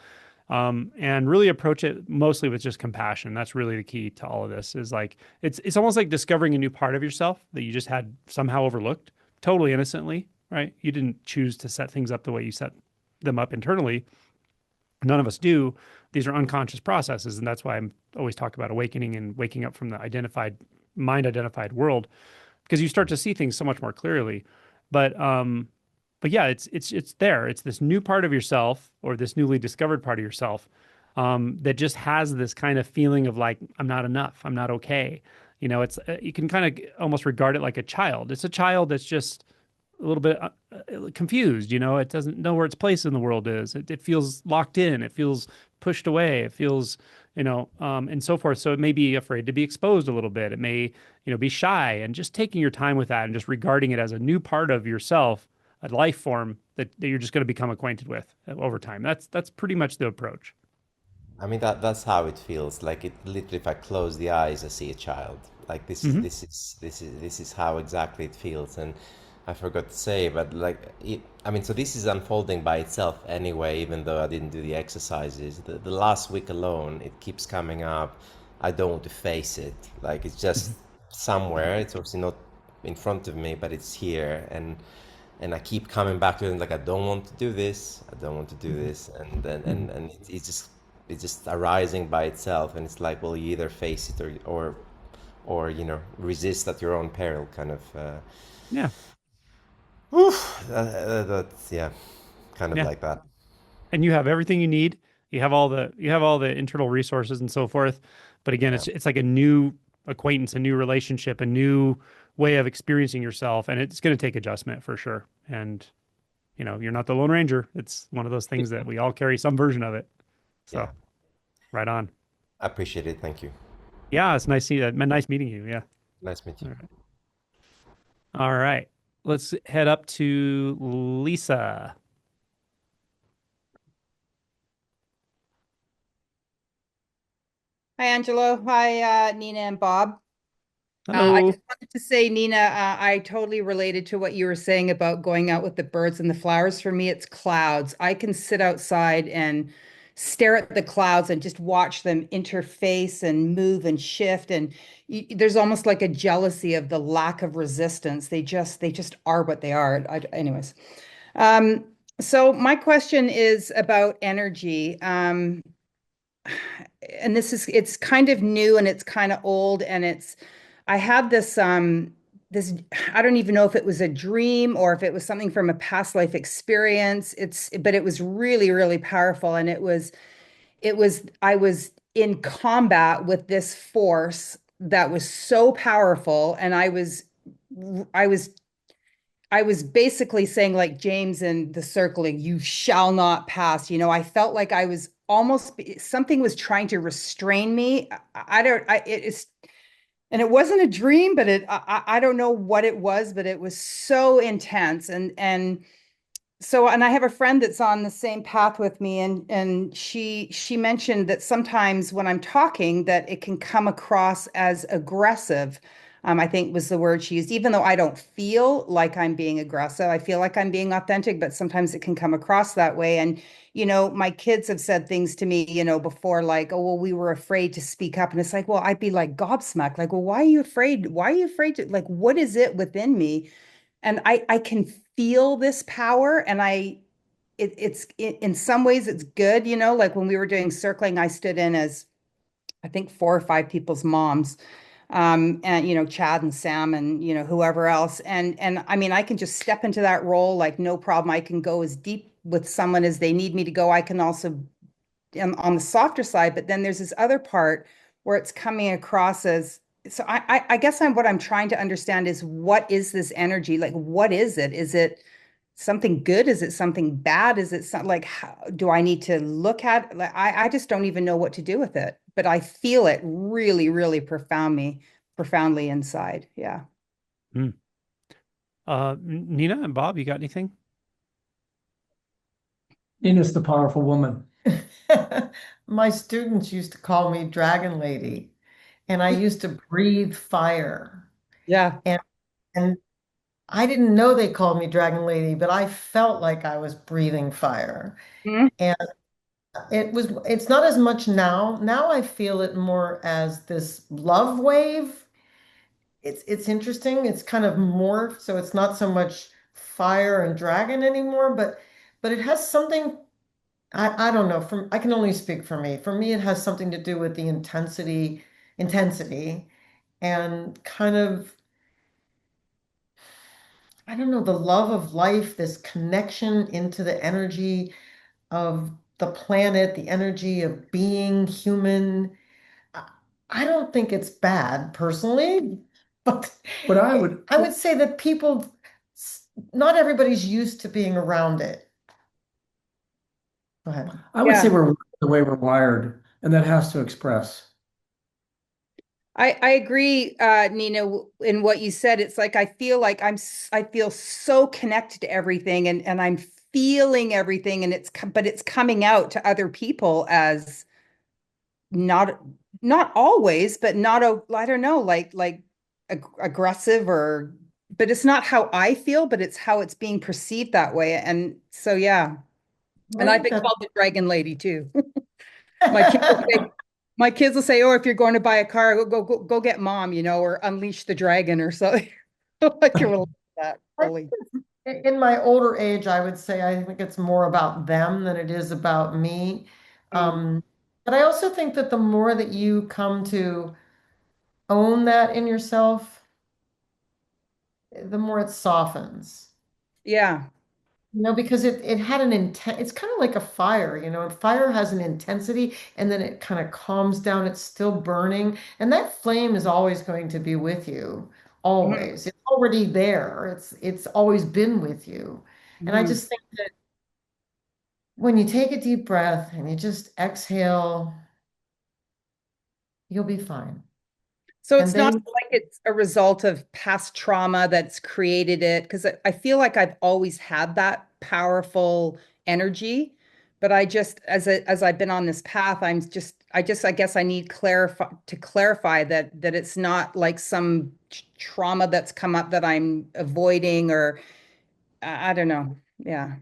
and really approach it mostly with just compassion. That's really the key to all of this, is like, it's almost like discovering a new part of yourself that you just had somehow overlooked totally innocently. Right? You didn't choose to set things up the way you set them up internally. None of us do. These are unconscious processes, and that's why I'm always talk about awakening and waking up from the identified mind identified world, because you start to see things so much more clearly. But yeah, it's there. It's this new part of yourself, or this newly discovered part of yourself, that just has this kind of feeling of like, I'm not enough, I'm not okay. It's you can kind of almost regard it like a child. It's a child that's just a little bit confused. It doesn't know where its place in the world is. It feels locked in. It feels pushed away. It feels, and so forth. So it may be afraid to be exposed a little bit. It may, be shy, and just taking your time with that and just regarding it as a new part of yourself, a life form that you're just going to become acquainted with over time. That's pretty much the approach. I mean that's how it feels. Like it literally, if I close the eyes, I see a child. Like Hmm. this is how exactly it feels. And I forgot to say, but I mean, so this is unfolding by itself anyway. Even though I didn't do the exercises, the last week alone, it keeps coming up. I don't want to face it. Like it's just somewhere. It's obviously not in front of me, but it's here. And I keep coming back to it, like I don't want to do this, I don't want to do this, and then and it's just arising by itself, and it's like, well, you either face it or resist at your own peril, kind of. Yeah. Whew, that's kind of Yeah. like that. And you have everything you need. You have all the internal resources and so forth. But again, Yeah, it's like a new acquaintance, a new relationship, a new way of experiencing yourself, and it's going to take adjustment for sure. And you're not the Lone Ranger. It's one of those things that we all carry some version of it. So yeah. right on. I appreciate it. Thank you. Yeah, it's nice nice meeting you. Yeah. Nice meeting All you. right. All right. Let's head up to Lisa. Hi, Angelo. Hi, Nina and Bob. I Hello. just wanted to say, Nina, I totally related to what you were saying about going out with the birds and the flowers. For me, it's clouds. I can sit outside and stare at the clouds and just watch them interface and move and shift. And there's almost like a jealousy of the lack of resistance. They just are what they are. Anyways, um, so my question is about energy. And it's kind of new and it's kind of old, and I had this, I don't even know if it was a dream or if it was something from a past life experience. But it was really, really powerful. And I was in combat with this force that was so powerful. And I was I was basically saying, like James in The Circling, you shall not pass. I felt like I was almost, something was trying to restrain me. I don't, I, it's, and it wasn't a dream, but I don't know what it was, but it was so intense. And I have a friend that's on the same path with me, and she mentioned that sometimes when I'm talking, that it can come across as aggressive. I think was the word she used, even though I don't feel like I'm being aggressive. I feel like I'm being authentic, but sometimes it can come across that way. And my kids have said things to me, before, like, "Oh, well, we were afraid to speak up." And it's like, well, I'd be like gobsmacked, like, well, why are you afraid? Why are you afraid to, like, what is it within me? And I can feel this power, and it's in some ways it's good, like when we were doing circling, I stood in as I think 4 or 5 people's moms, and Chad and Sam and whoever else, and I mean, I can just step into that role like no problem. I can go as deep with someone as they need me to go. I can also on the softer side, but then there's this other part where it's coming across as, so I guess what I'm trying to understand is, what is this energy? Like, what is it? Is it something good? Is it something bad? Is it like, how do I need to look at, like, I just don't even know what to do with it, but I feel it really, really profoundly inside. Yeah. Mm. Nina and Bob, you got anything? Nina's the powerful woman. My students used to call me Dragon Lady, and I used to breathe fire. Yeah. And and I didn't know they called me Dragon Lady, but I felt like I was breathing fire. Mhm. And it's not as much now. Now I feel it more as this love wave. It's interesting. It's kind of morphed, so it's not so much fire and dragon anymore, but it has something I don't know. I can only speak for me. For me, it has something to do with the intensity, and kind of, I don't know, the love of life, this connection into the energy of the planet, the energy of being human. I I don't think it's bad personally, but But I would I would say that not everybody's used to being around it. Go ahead. I would say Yeah. we're the way we're wired, and that has to express. I agree, Nina, in what you said. It's like I feel like I feel so connected to everything, and I'm feeling everything, and but it's coming out to other people as not not always, but not I don't know, like aggressive, or but it's not how I feel, but it's how it's being perceived that way. And so yeah. Well, And I I've think been that called the dragon lady too. My kids will say, my kids will say, "Oh, if you're going to buy a car, go get mom, or unleash the dragon or something." I can relate to that fully. in my older age, I would say I think it's more about them than it is about me. Mm, But I also think that the more that you come to own that in yourself, the more it softens. yeah. Because it had an intent. It's kind of like a fire, and fire has an intensity and then it kind of calms down. It's still burning. And that flame is always going to be with you, Mhm, always. It's already there. It's always been with you. And I mhm. just think that when you take a deep breath and you just exhale, you'll be fine. So And it's not then like it's a result of past trauma that's created it, because I feel like I've always had that powerful energy, but as I've been on this path, I guess I need clarify that it's not like some trauma that's come up that I'm avoiding, or I don't know. Yeah.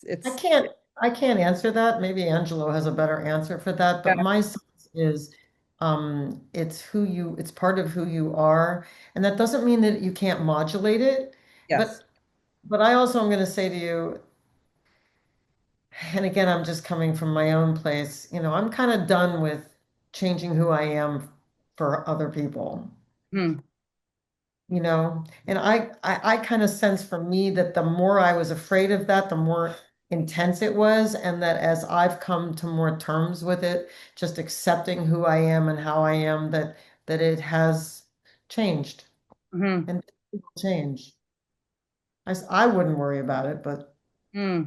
I It's can't I can't answer that. Maybe Angelo has a better answer for that, yeah, but my sense is it's part of who you are. And that doesn't mean that you can't modulate it. yes. But I also am going to say to you, and again, I'm just coming from my own place, I'm kind of done with changing who I am for other people. Hmm. And I kind of sense for me that the more I was afraid of that, the more intense it was, and that as I've come to more terms with it, just accepting who I am and how I am, that it has changed, Hmm. and it will change. I wouldn't worry about it, but Hmm.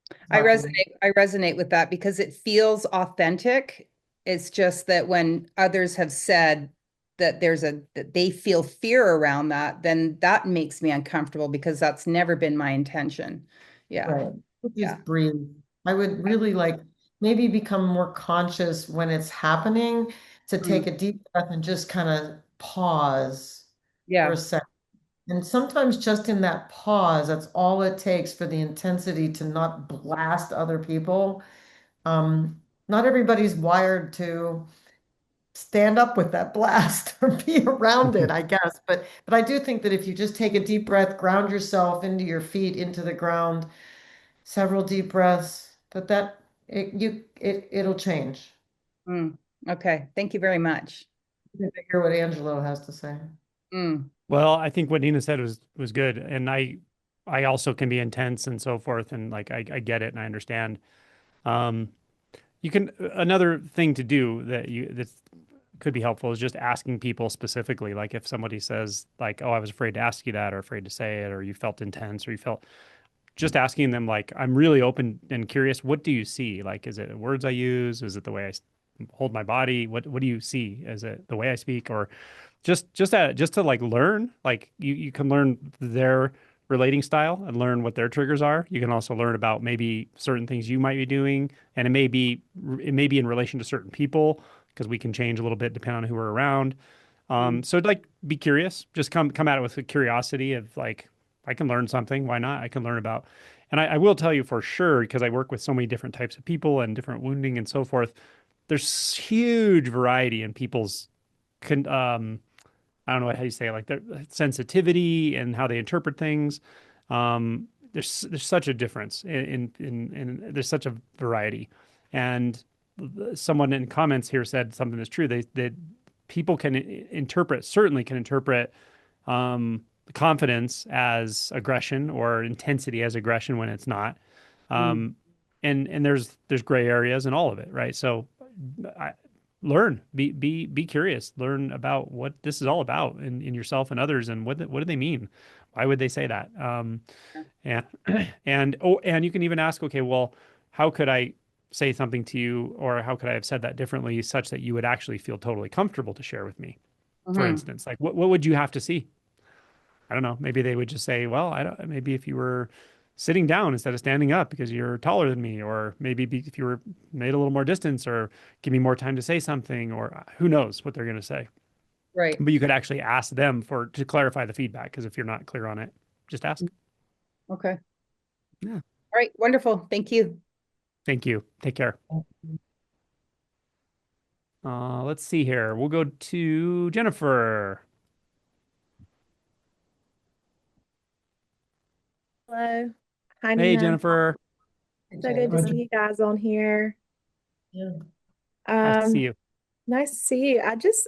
it's happening. I resonate with that because it feels authentic. It's just that when others have said that they feel fear around that, then that makes me uncomfortable because that's never been my intention. Yeah. Right. Yeah. Just breathe. I would really like maybe become more conscious when it's happening, to take Mm. a deep breath and just kind of pause for a Yeah. second. And sometimes just in that pause, that's all it takes for the intensity to not blast other people. Not everybody's wired to stand up with that blast or be around it, I guess. But I do think that if you just take a deep breath, ground yourself into your feet, into the ground, several deep breaths, it'll change. Mm. Okay. Thank you very much. I hear what Angelo has to say. Mm. Well, I think what Nina said was good, and I also can be intense and so forth, and like I get it and I understand. Um, you can another thing to do that could be helpful is just asking people specifically, like if somebody says like, "Oh, I was afraid to ask you that," or afraid to say it, or you felt intense, or you felt just asking them like, "I'm really open and curious. What do you see? Like, is it words I use? Is it the way hold my body? What do you see? Is it the way I speak, or just to like learn, like you can learn their relating style and learn what their triggers are. You can also learn about maybe certain things you might be doing, and it may be in relation to certain people because we can change a little bit depending on who we're around. So like be curious, just come at it with a curiosity of like, I can learn something, why not? I can learn about, and I will tell you for sure, because I work with so many different types of people and different wounding and so forth. There's huge variety in people's con I don't know how you say it, like their sensitivity and how they interpret things. There's such a difference in there's such a variety. And someone in comments here said something that's true. They people can interpret, certainly can interpret confidence as aggression or intensity as aggression when it's not. Mm. Um, and there's gray areas in all of it, right? So I, learn, be curious, learn about what this is all about in yourself and others, and what do they mean? Why would they say that? And and you can even ask, okay, well, how could I say something to you, or how could I have said that differently such that you would actually feel totally comfortable to share with me? For Mhm. instance, like what would you have to see? I don't know. Maybe they would just say, well, I don't, maybe if you were sitting down instead of standing up because you're taller than me, or maybe if you were made a little more distance, or give me more time to say something, or who knows what they're going to say. Right. But you could actually ask them to clarify the feedback, because if you're not clear on it, just ask. Okay. Yeah. All right. Wonderful. Thank you. Thank you. Take care. Let's see here. We'll go to Jennifer. Hello. Hi, Hey, Nina. Jennifer. So good to Hi, see you guys on here. Yeah. Nice to see you. Nice to see you.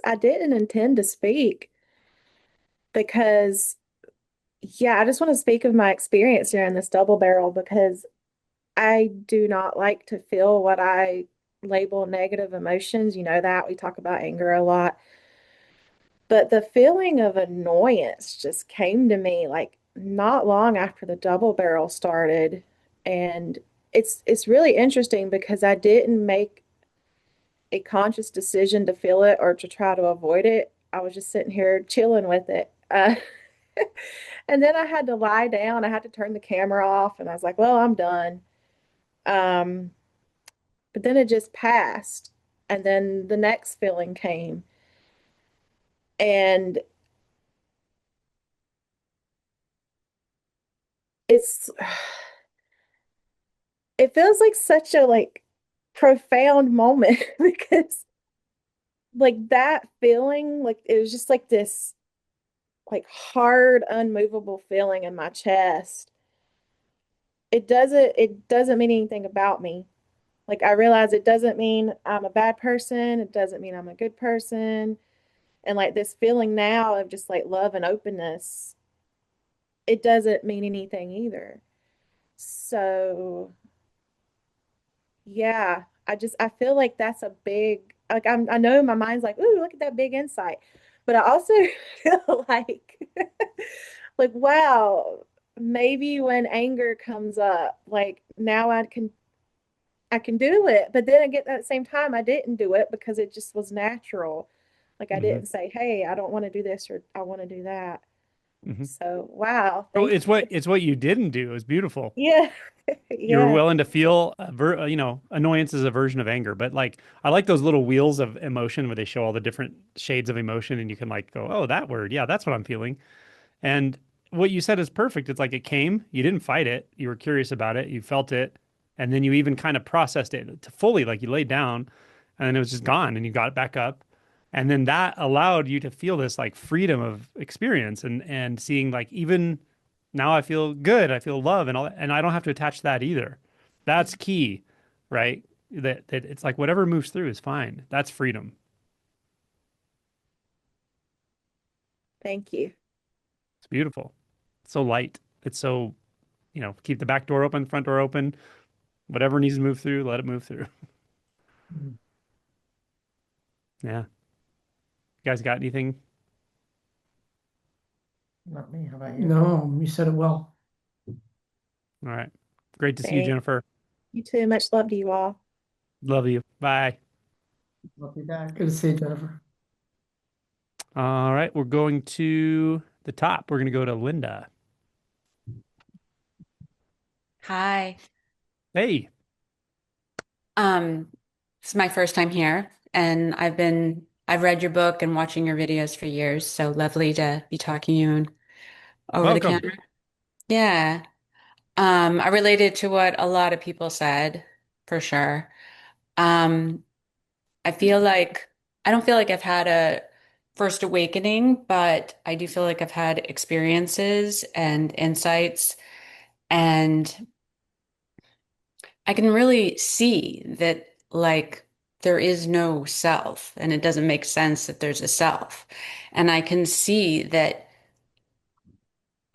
I didn't intend to speak because, yeah, I just want to speak of my experience during this double barrel because I do not like to feel what I label negative emotions. You know that we talk about anger a lot. But the feeling of annoyance just came to me like not long after the double barrel started. And it's really interesting because I didn't make a conscious decision to feel it or to try to avoid it. I was just sitting here chilling with it. And then I had to lie down. I had to turn the camera off, and I was like, well, I'm done. Um, but then it just passed. And then the next feeling came. And it's it feels like such a like profound moment because like that feeling, like it was just like this like hard, unmovable feeling in my chest. It doesn't mean anything about me. Like I realize it doesn't mean I'm a bad person. It doesn't mean I'm a good person. And like this feeling now of just like love and openness, it doesn't mean anything either. So yeah, I feel like that's a big like I know my mind's like, ooh, look at that big insight. But I also feel like wow, maybe when anger comes up, like now I can do it. But then again, at the same time, I didn't do it because it just was natural. Like I Hmm. didn't say, hey, I don't want to do this or I want to do that. Hmm. So wow, So thank you. it's what you didn't do. It was beautiful. Yeah. You were Yeah. willing to feel, annoyance is a version of anger, but like I like those little wheels of emotion where they show all the different shades of emotion, and you can like go, oh, that word, yeah, that's what I'm feeling. And what you said is perfect. It's like it came, you didn't fight it, you were curious about it, you felt it, and then you even kind of processed it to fully, like you laid down, and then it was just gone, and you got it back up. And then that allowed you to feel this like freedom of experience, and seeing like even now I feel good, I feel love and all that, and I don't have to attach that either. That's key, right? That it's like whatever moves through is fine. That's freedom. Thank you. It's beautiful. It's so light. It's so, keep the back door open, front door open. Whatever needs to move through, let it move through. Yeah. You guys got anything? Not me. How about you? No, you said it well. All right. Great to see you, Thank Jennifer. you too. Much love to you all. Love you. Bye. Love you back. Good to see you, Jennifer. All right. We're going to the top. We're going to go to Linda. Hi. Hey. Um, this is my first time here, and I've read your book and watching your videos for years, so lovely to be talking to you over the Welcome. camera. Yeah. I related to what a lot of people said, for sure. Um, I feel like I don't feel like I've had a first awakening, but I do feel like I've had experiences and insights, and I can really see that like there is no self and it doesn't make sense that there's a self. And I can see that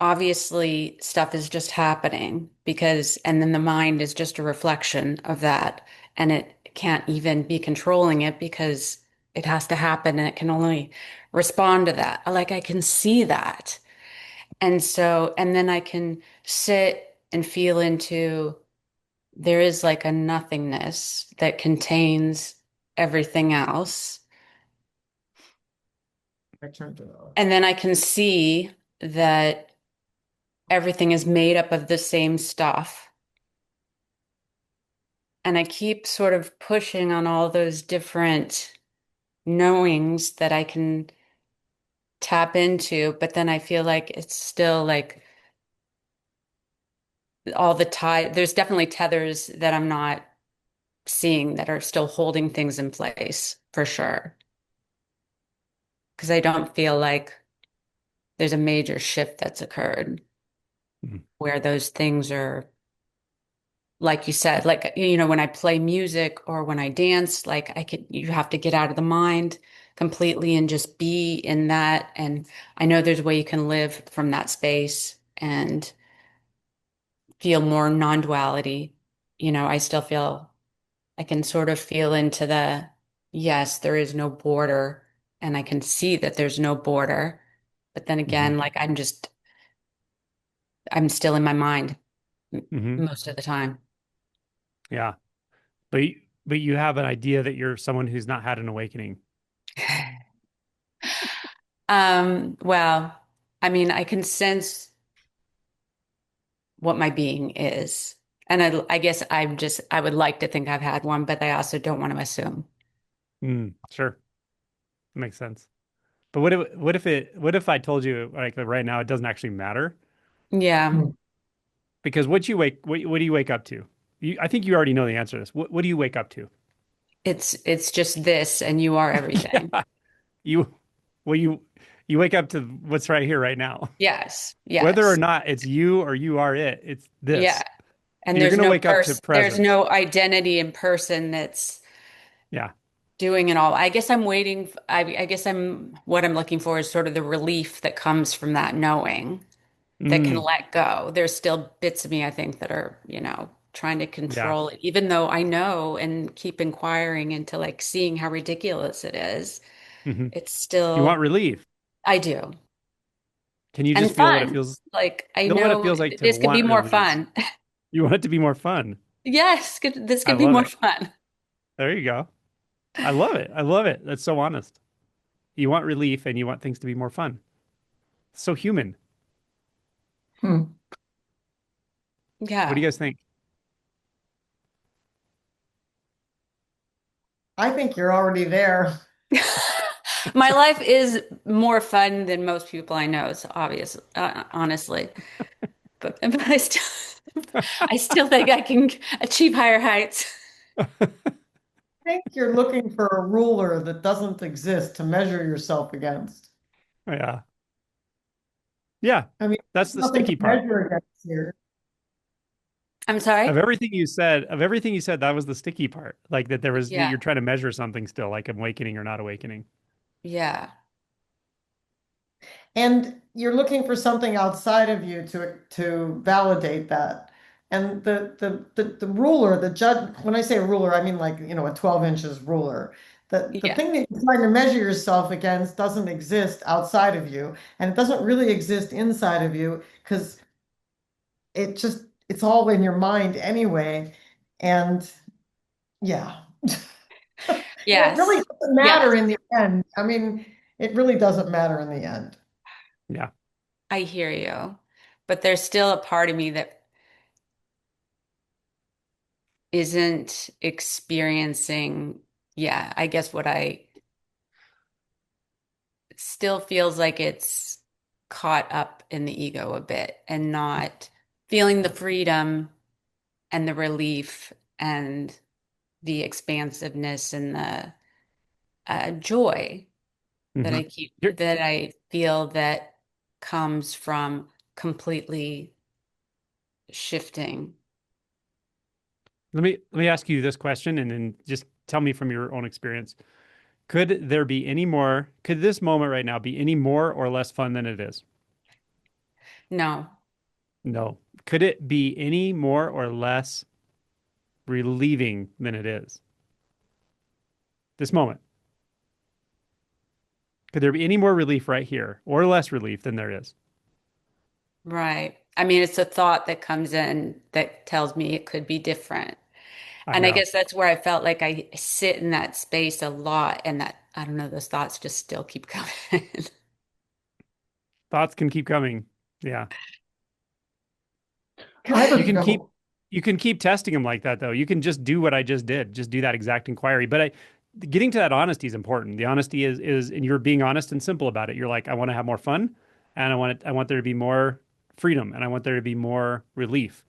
obviously stuff is just happening because, and then the mind is just a reflection of that. And it can't even be controlling it because it has to happen and it can only respond to that. Like I can see that. And so, and then I can sit and feel into there is like a nothingness that contains everything else. And then I can see that everything is made up of the same stuff. And I keep sort of pushing on all those different knowings that I can tap into, but then I feel like it's still like all the tie, there's definitely tethers that I'm not seeing that are still holding things in place for sure. Because I don't feel like there's a major shift that's occurred where those things are, like you said, like, when I play music or when I dance, like you have to get out of the mind completely and just be in that. And I know there's a way you can live from that space and feel more non-duality. I still feel I can sort of feel into yes, there is no border, and I can see that there's no border. But then again, like I'm still in my mind most of the time. Yeah. But but you have an idea that you're someone who's not had an awakening. Well, I mean, I can sense what my being is. And I guess I would like to think I've had one, but I also don't want to assume. Sure. Makes sense. But what if I told you like right now it doesn't actually matter? Yeah. Because what do you wake up to? I think you already know the answer to this. What do you wake up to? It's just this and you are everything. Yeah. You well you wake up to what's right here right now. Yes. Whether or Yes. not it's you or you are it's Yeah. this. And You're gonna wake up to there's presence. no identity in person that's Yeah. doing it all. I guess I'm waiting. I guess what I'm looking for is sort of the relief that comes from that knowing that can Mm, let go. There's still bits of me, I think, that are, trying to yeah. control it, even though I know and keep inquiring into like seeing how ridiculous it is. Hmm. It's You want still, relief. I do. Can you And just feel what it fun. feels Like I feel what it know feels like to this could be want more release? fun. You want it to be more fun. Yes, this I could be love more it. fun. There you go. I love it. I love it. That's so honest. You want relief and you want things to be more fun. So human. Hmm. What do Yeah. you guys think? I think you're already there. My life is more fun than most people I know, it's obvious, honestly. But I still think I can achieve higher heights. I think you're looking for a ruler that doesn't exist to measure yourself against. Yeah. Yeah. I mean, That's there's the nothing to sticky part. measure against here. I'm sorry? Of everything you said, that was the sticky part. Like that Yeah. you're trying to measure something still, like awakening or not awakening. Yeah. And you're looking for something outside of you to validate that. And the ruler, the judge, when I say ruler, I mean like, a 12 inches ruler. The Yeah. thing that you're trying to measure yourself against doesn't exist outside of you. And it doesn't really exist inside of you because it's all in your mind anyway. And yeah. It really Yes. doesn't Yes. matter in the end. I mean, it really doesn't matter in the end. Yeah. I hear you. But there's still a part of me that isn't experiencing, yeah, I guess what I still feels like it's caught up in the ego a bit and not feeling the freedom and the relief and the expansiveness and the joy Hmm. that I feel that comes from completely shifting. Let me ask you this question and then just tell me from your own experience. Could there be any more, could this moment right now be any more or less fun than it is? No. No. Could it be any more or less relieving than it is? This moment. Could there be any more relief right here or less relief than there is? Right. I mean, it's a thought that comes in that tells me it could be different. I And I know. guess that's where I felt like I sit in that space a lot and that, I don't know, those thoughts just still keep coming. Thoughts can keep coming. Yeah. I have You a can keep no. you can keep testing them like that though. You can just do what I just did. Just do that exact inquiry. But getting to that honesty is important. The honesty is and you're being honest and simple about it. You're like, I want to have more fun and I want there to be more freedom and I want there to be more relief.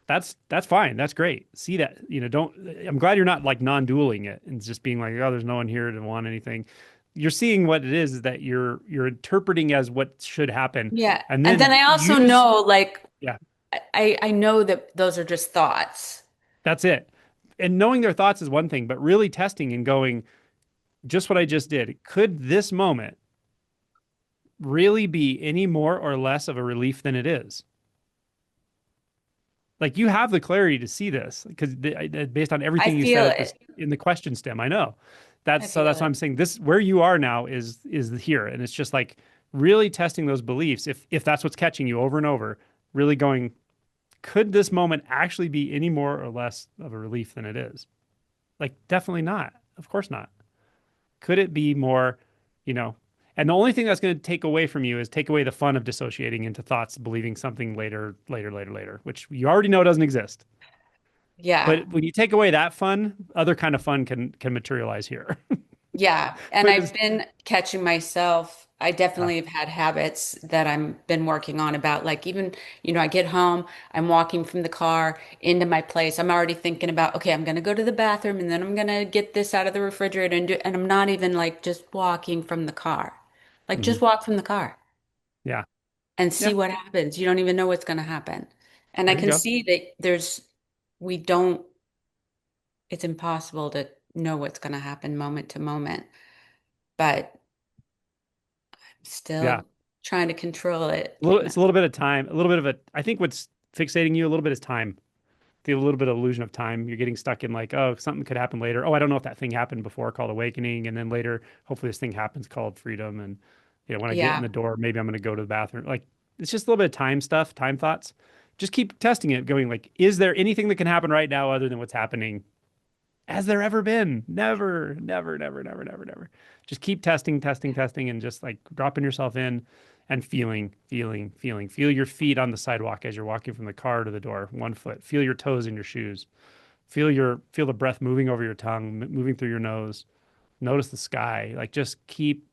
That's fine. That's great. See that, don't I'm glad you're not like non-dualing it and just being like, oh, there's no one here to want anything. You're seeing what it is that you're interpreting as what should happen. Yeah. And And then then I also use know, like, yeah. I know that those are just thoughts. That's it. And knowing their thoughts is one thing, but really testing and going, just what I just did, could this moment really be any more or less of a relief than it is? Like you have the clarity to see this because based on I everything you said feel at this it. in the question stem, I know. I So feel that's why it. I'm saying this where you are now is here. And it's just like really testing those beliefs if that's what's catching you over and over, really going, could this moment actually be any more or less of a relief than it is? Like, definitely not. Of course not. Could it be more, you know? And the only thing that's going to take away from you is take away the fun of dissociating into thoughts, believing something later, which you already know doesn't exist. Yeah. But when you take away that fun, other kind of fun can materialize here. Yeah. And But I've it's been catching myself. I yeah. definitely have had habits that I'm been working on about like even, I get home, I'm walking from the car into my place. I'm already thinking about, okay, I'm gonna go to the bathroom and then I'm gonna get this out of the refrigerator and I'm not even like just walking from the car. Like Mhm. just walk from the car Yeah. and Yeah. see what happens. You don't even know what's gonna happen. And I There you can go. see that we don't, it's impossible to know what's gonna happen moment to moment, but Yeah. still trying to control it, It's a little bit of time, a little bit of I think what's fixating you a little bit is time. The little bit of illusion of time. You're getting stuck in like, oh, something could happen later. Oh, I don't know if that thing happened before called awakening. And then later, hopefully this thing happens called freedom. And, when I get in Yeah. the door, maybe I'm going to go to the bathroom. Like, it's just a little bit of time stuff, time thoughts. Just keep testing it, going like, is there anything that can happen right now other than what's happening? Has there ever been? Never, never, never, never, never, never. Just keep testing, testing, testing, and just like dropping yourself in and feeling, feeling, feeling. Feel your feet on the sidewalk as you're walking from the car to the door, 1 foot. Feel your toes in your shoes. Feel the breath moving over your tongue, moving through your nose. Notice the sky. Like just keep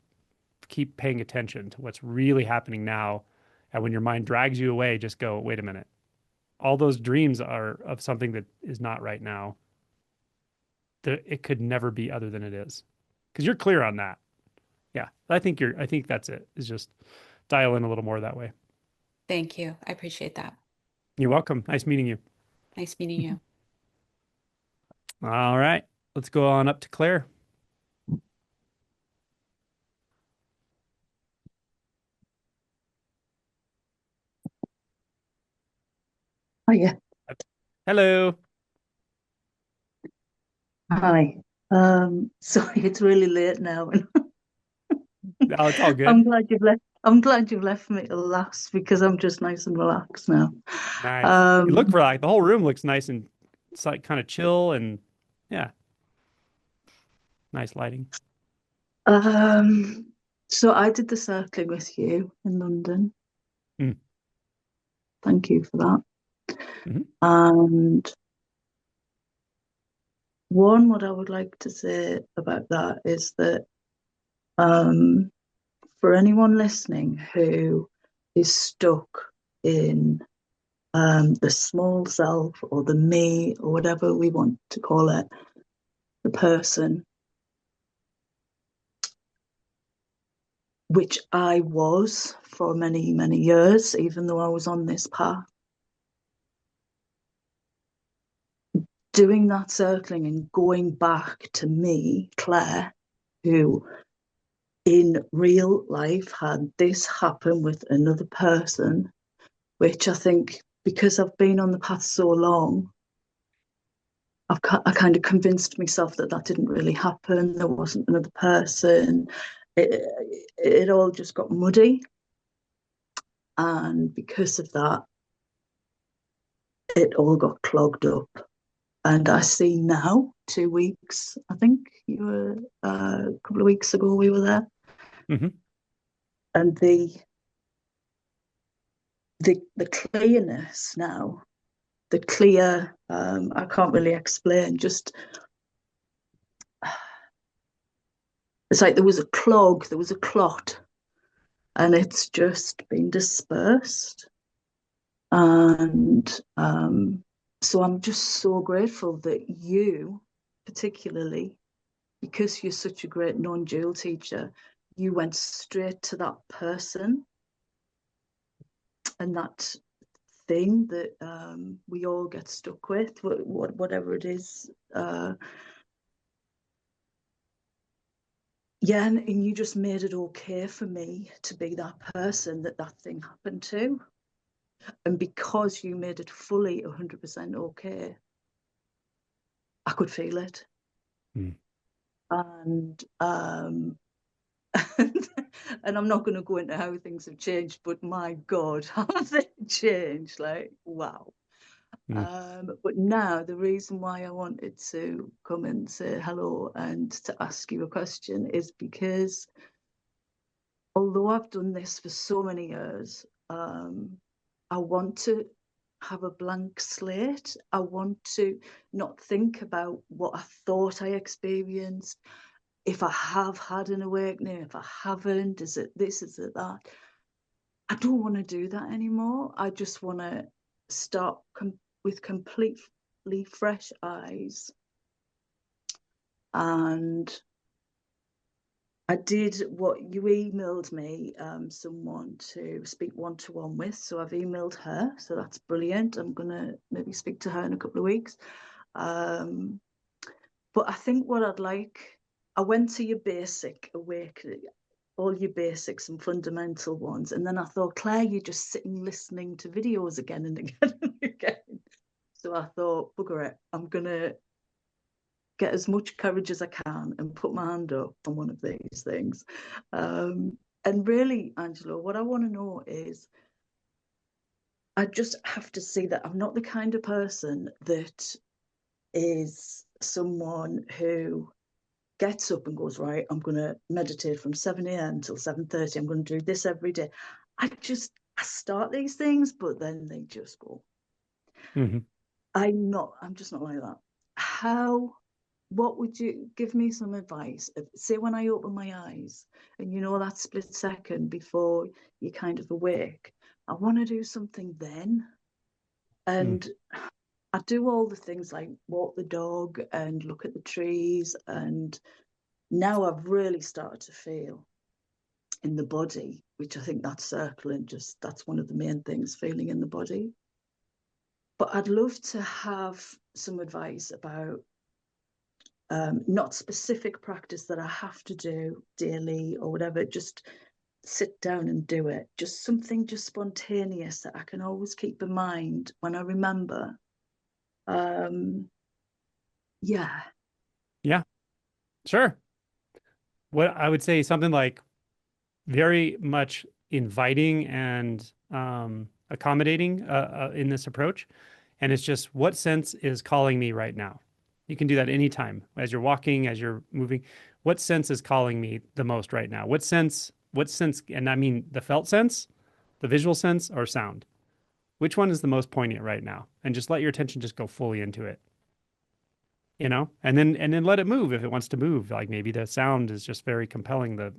paying attention to what's really happening now. And when your mind drags you away, just go, wait a minute. All those dreams are of something that is not right now. It could never be other than it is. Because you're clear on that. Yeah. I think that's it. Is just dial in a little more that way. Thank you. I appreciate that. You're welcome. Nice meeting you. Nice meeting you. All right. Let's go on up to Claire. Oh yeah. Hello. Hi. Sorry, it's really late now, and Oh, it's all good. I'm glad you've left me to last because I'm just nice and relaxed now. Nice. You look Um, for like the whole room looks nice and it's like kind of chill and yeah, nice lighting. um, so I did the circling with you in London. Mm. Thank you for that. Mm-hmm. And what I would like to say about that is that for anyone listening who is stuck in the small self or the me or whatever we want to call it, the person, which I was for many, many years, even though I was on this path. doing that circling and going back to me, Claire, who in real life had this happen with another person, which I think because I've been on the path so long, I kind of convinced myself that that didn't really happen. There wasn't another person. It all just got muddy. And because of that, it all got clogged up. And I see now, 2 weeks, I think you were a couple of weeks ago, we were there. Mm-hmm. And the clearness now, the clear, I can't really explain, just it's like there was a clog, there was a clot, and it's just been dispersed. And so I'm just so grateful that you, particularly, because you're such a great non-dual teacher, you went straight to that person and that thing that we all get stuck with, whatever it is. Yeah, and you just made it okay for me to be that person that thing happened to. And because you made it fully 100% okay, I could feel it. Mm. And and I'm not going to go into how things have changed, but my God, how have they changed? Like, wow. But now the reason why I wanted to come and say hello and to ask you a question is because although I've done this for so many years, I want to have a blank slate. I want to not think about what I thought I experienced. If I have had an awakening, if I haven't, is it this, is it that? I don't want to do that anymore. I just want to start with completely fresh eyes. And I did what you emailed me, someone to speak one-to-one with. So I've emailed her. So that's brilliant. I'm going to maybe speak to her in a couple of weeks. But I think what I'd like, I went to your basic awakening, all your basics and fundamental ones. And then I thought, Claire, you're just sitting listening to videos again and again and again. So I thought, bugger it, I'm going to get as much courage as I can and put my hand up on one of these things. And really, Angelo, what I want to know is, I just have to see that I'm not the kind of person that is someone who gets up and goes, right, I'm going to meditate from 7 a.m. till 7:30. I'm going to do this every day. I start these things, but then they just go. Mm-hmm. I'm just not like that. What would you give me some advice? Say when I open my eyes and that split second before you kind of awake, I want to do something then. And I do all the things like walk the dog and look at the trees. And now I've really started to feel in the body, which I think that circling, that's one of the main things, feeling in the body. But I'd love to have some advice about not specific practice that I have to do daily or whatever, just sit down and do it. Just something just spontaneous that I can always keep in mind when I remember. Yeah. Yeah, sure. What I would say something like very much inviting and accommodating in this approach. And it's just what sense is calling me right now? You can do that anytime as you're walking, as you're moving. What sense is calling me the most right now? What sense, and I mean the felt sense, the visual sense, or sound? Which one is the most poignant right now? And just let your attention just go fully into it. And then let it move if it wants to move. Like maybe the sound is just very compelling, the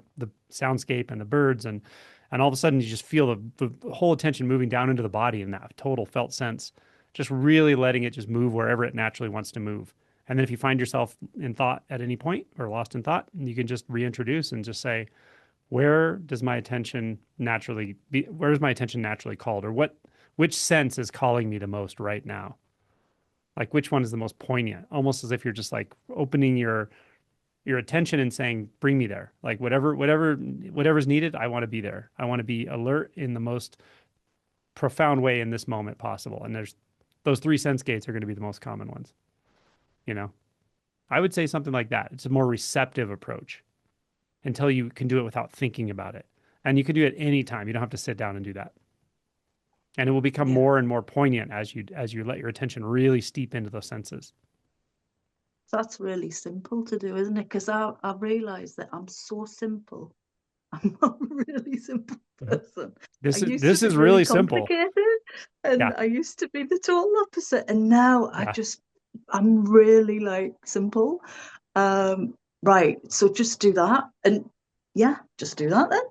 soundscape and the birds, and all of a sudden you just feel the whole attention moving down into the body in that total felt sense, just really letting it just move wherever it naturally wants to move. And then if you find yourself in thought at any point or lost in thought, you can just reintroduce and just say, where does my attention where is my attention naturally called, or which sense is calling me the most right now? Like which one is the most poignant? Almost as if you're just like opening your attention and saying, bring me there. Like whatever's needed, I want to be there. I want to be alert in the most profound way in this moment possible. And there's those three sense gates are going to be the most common ones. You know, I would say something like that. It's a more receptive approach until you can do it without thinking about it. And you can do it any time. You don't have to sit down and do that. And it will become more and more poignant as you let your attention really steep into those senses. That's really simple to do, isn't it? Because I've realized that I'm so simple. I'm not a really simple person. This I used is to be really simple. complicated, and Yeah. I used to be the total opposite. And now Yeah. I'm really like simple. Right. So just do that, and yeah, just do that then.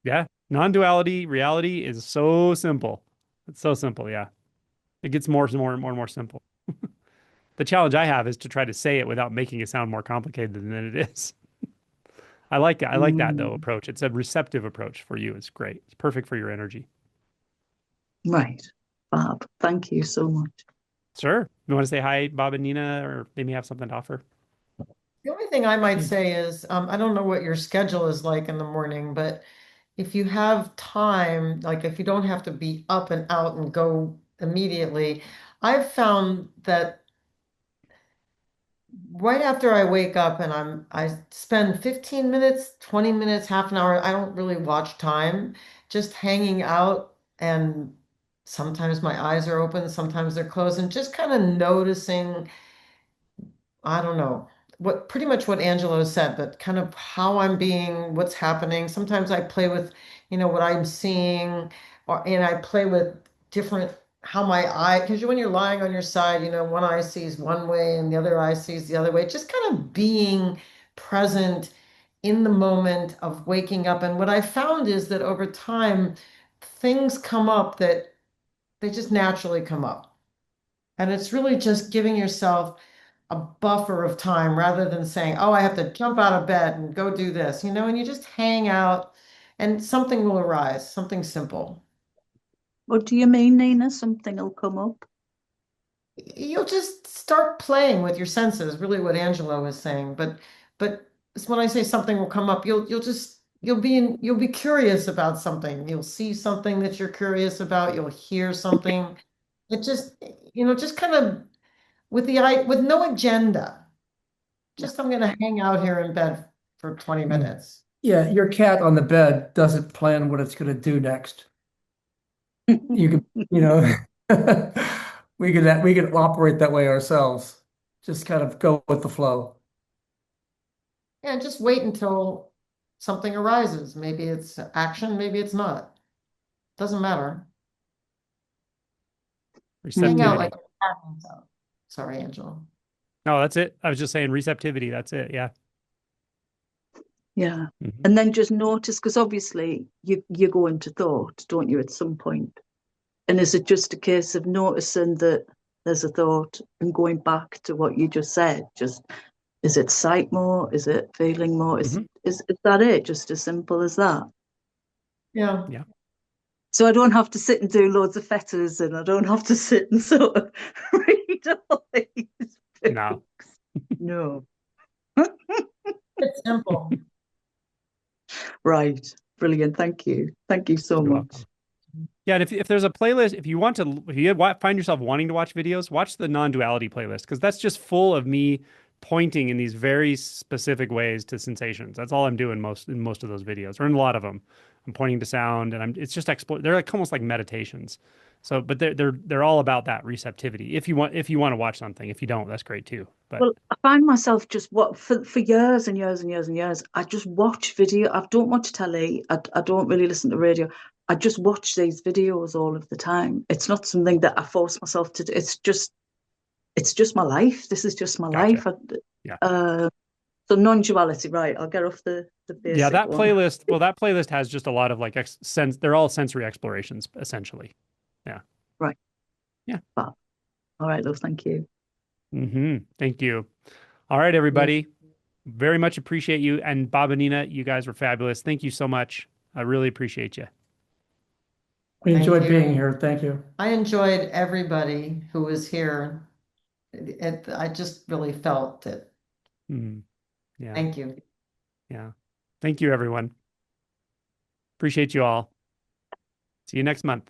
Yeah. Non-duality reality is so simple. It's so simple. Yeah. It gets more and more simple. The challenge I have is to try to say it without making it sound more complicated than it is. I like that. I like that though approach. It's a receptive approach for you. It's great. It's perfect for your energy. Right. Bob, thank you so much. Sure. You want to say hi, Bob and Nina, or maybe have something to offer? The only thing I might say is, I don't know what your schedule is like in the morning, but if you have time, like if you don't have to be up and out and go immediately, I've found that right after I wake up and I spend 15 minutes, 20 minutes, half an hour, I don't really watch time, just hanging out, and sometimes my eyes are open, sometimes they're closed, and just kind of noticing, I don't know, pretty much what Angelo said, but kind of how I'm being, what's happening. Sometimes I play with, what I'm seeing, and I play with different, how my eye, because when you're lying on your side, one eye sees one way and the other eye sees the other way. Just kind of being present in the moment of waking up. And what I found is that over time, things come up that they just naturally come up. And it's really just giving yourself a buffer of time rather than saying, oh, I have to jump out of bed and go do this, and you just hang out and something will arise, something simple. What do you mean, Nina? Something will come up? You'll just start playing with your senses, really what Angelo was saying. But when I say something will come up, you'll be curious about something. You'll see something that you're curious about, you'll hear something. It just kind of with no agenda. Just I'm going to hang out here in bed for 20 minutes. Yeah, your cat on the bed doesn't plan what it's going to do next. You could, we could operate that way ourselves. Just kind of go with the flow. Yeah, just wait until something arises. Maybe it's action, maybe it's not. Doesn't matter. Hang out like sorry, Angela. No, that's it. I was just saying receptivity. That's it. Yeah. Yeah. And then just notice, because obviously you go into thought, don't you, at some point? And is it just a case of noticing that there's a thought and going back to what you just said? Just, is it sight more? Is it feeling more? Is that it? Just as simple as that? Yeah. Yeah. So I don't have to sit and do loads of fetters, and I don't have to sit and sort of read all these books. No. It's simple. Right. Brilliant. Thank you. Thank you so You're much. welcome. Yeah, and if there's a playlist, if you find yourself wanting to watch videos, watch the non-duality playlist, because that's just full of me pointing in these very specific ways to sensations. That's all I'm doing in most of those videos, or in a lot of them. I'm pointing to sound, and it's just they're like almost like meditations. So, but they're all about that receptivity. If you want to watch something, if you don't, that's great too. But well, I find myself just for years and years and years and years, I just watch video. I don't watch telly. I don't really listen to radio. I just watch these videos all of the time. It's not something that I force myself to do. It's just my life. This is just my life. So non-duality, right? I'll get off the basic yeah, that one. playlist. Well, that playlist has just a lot of like they're all sensory explorations essentially. Yeah. Right. Yeah. All right, love. Thank you. Thank you. All right, everybody. Very much appreciate you. And Bob and Nina, you guys were fabulous. Thank you so much. I really appreciate you. We enjoyed being here. Thank you. I enjoyed everybody who was here. I just really felt it. Yeah. Thank you. Yeah. Thank you, everyone. Appreciate you all. See you next month.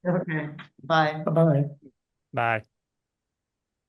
Okay. Bye. Bye-bye. Bye.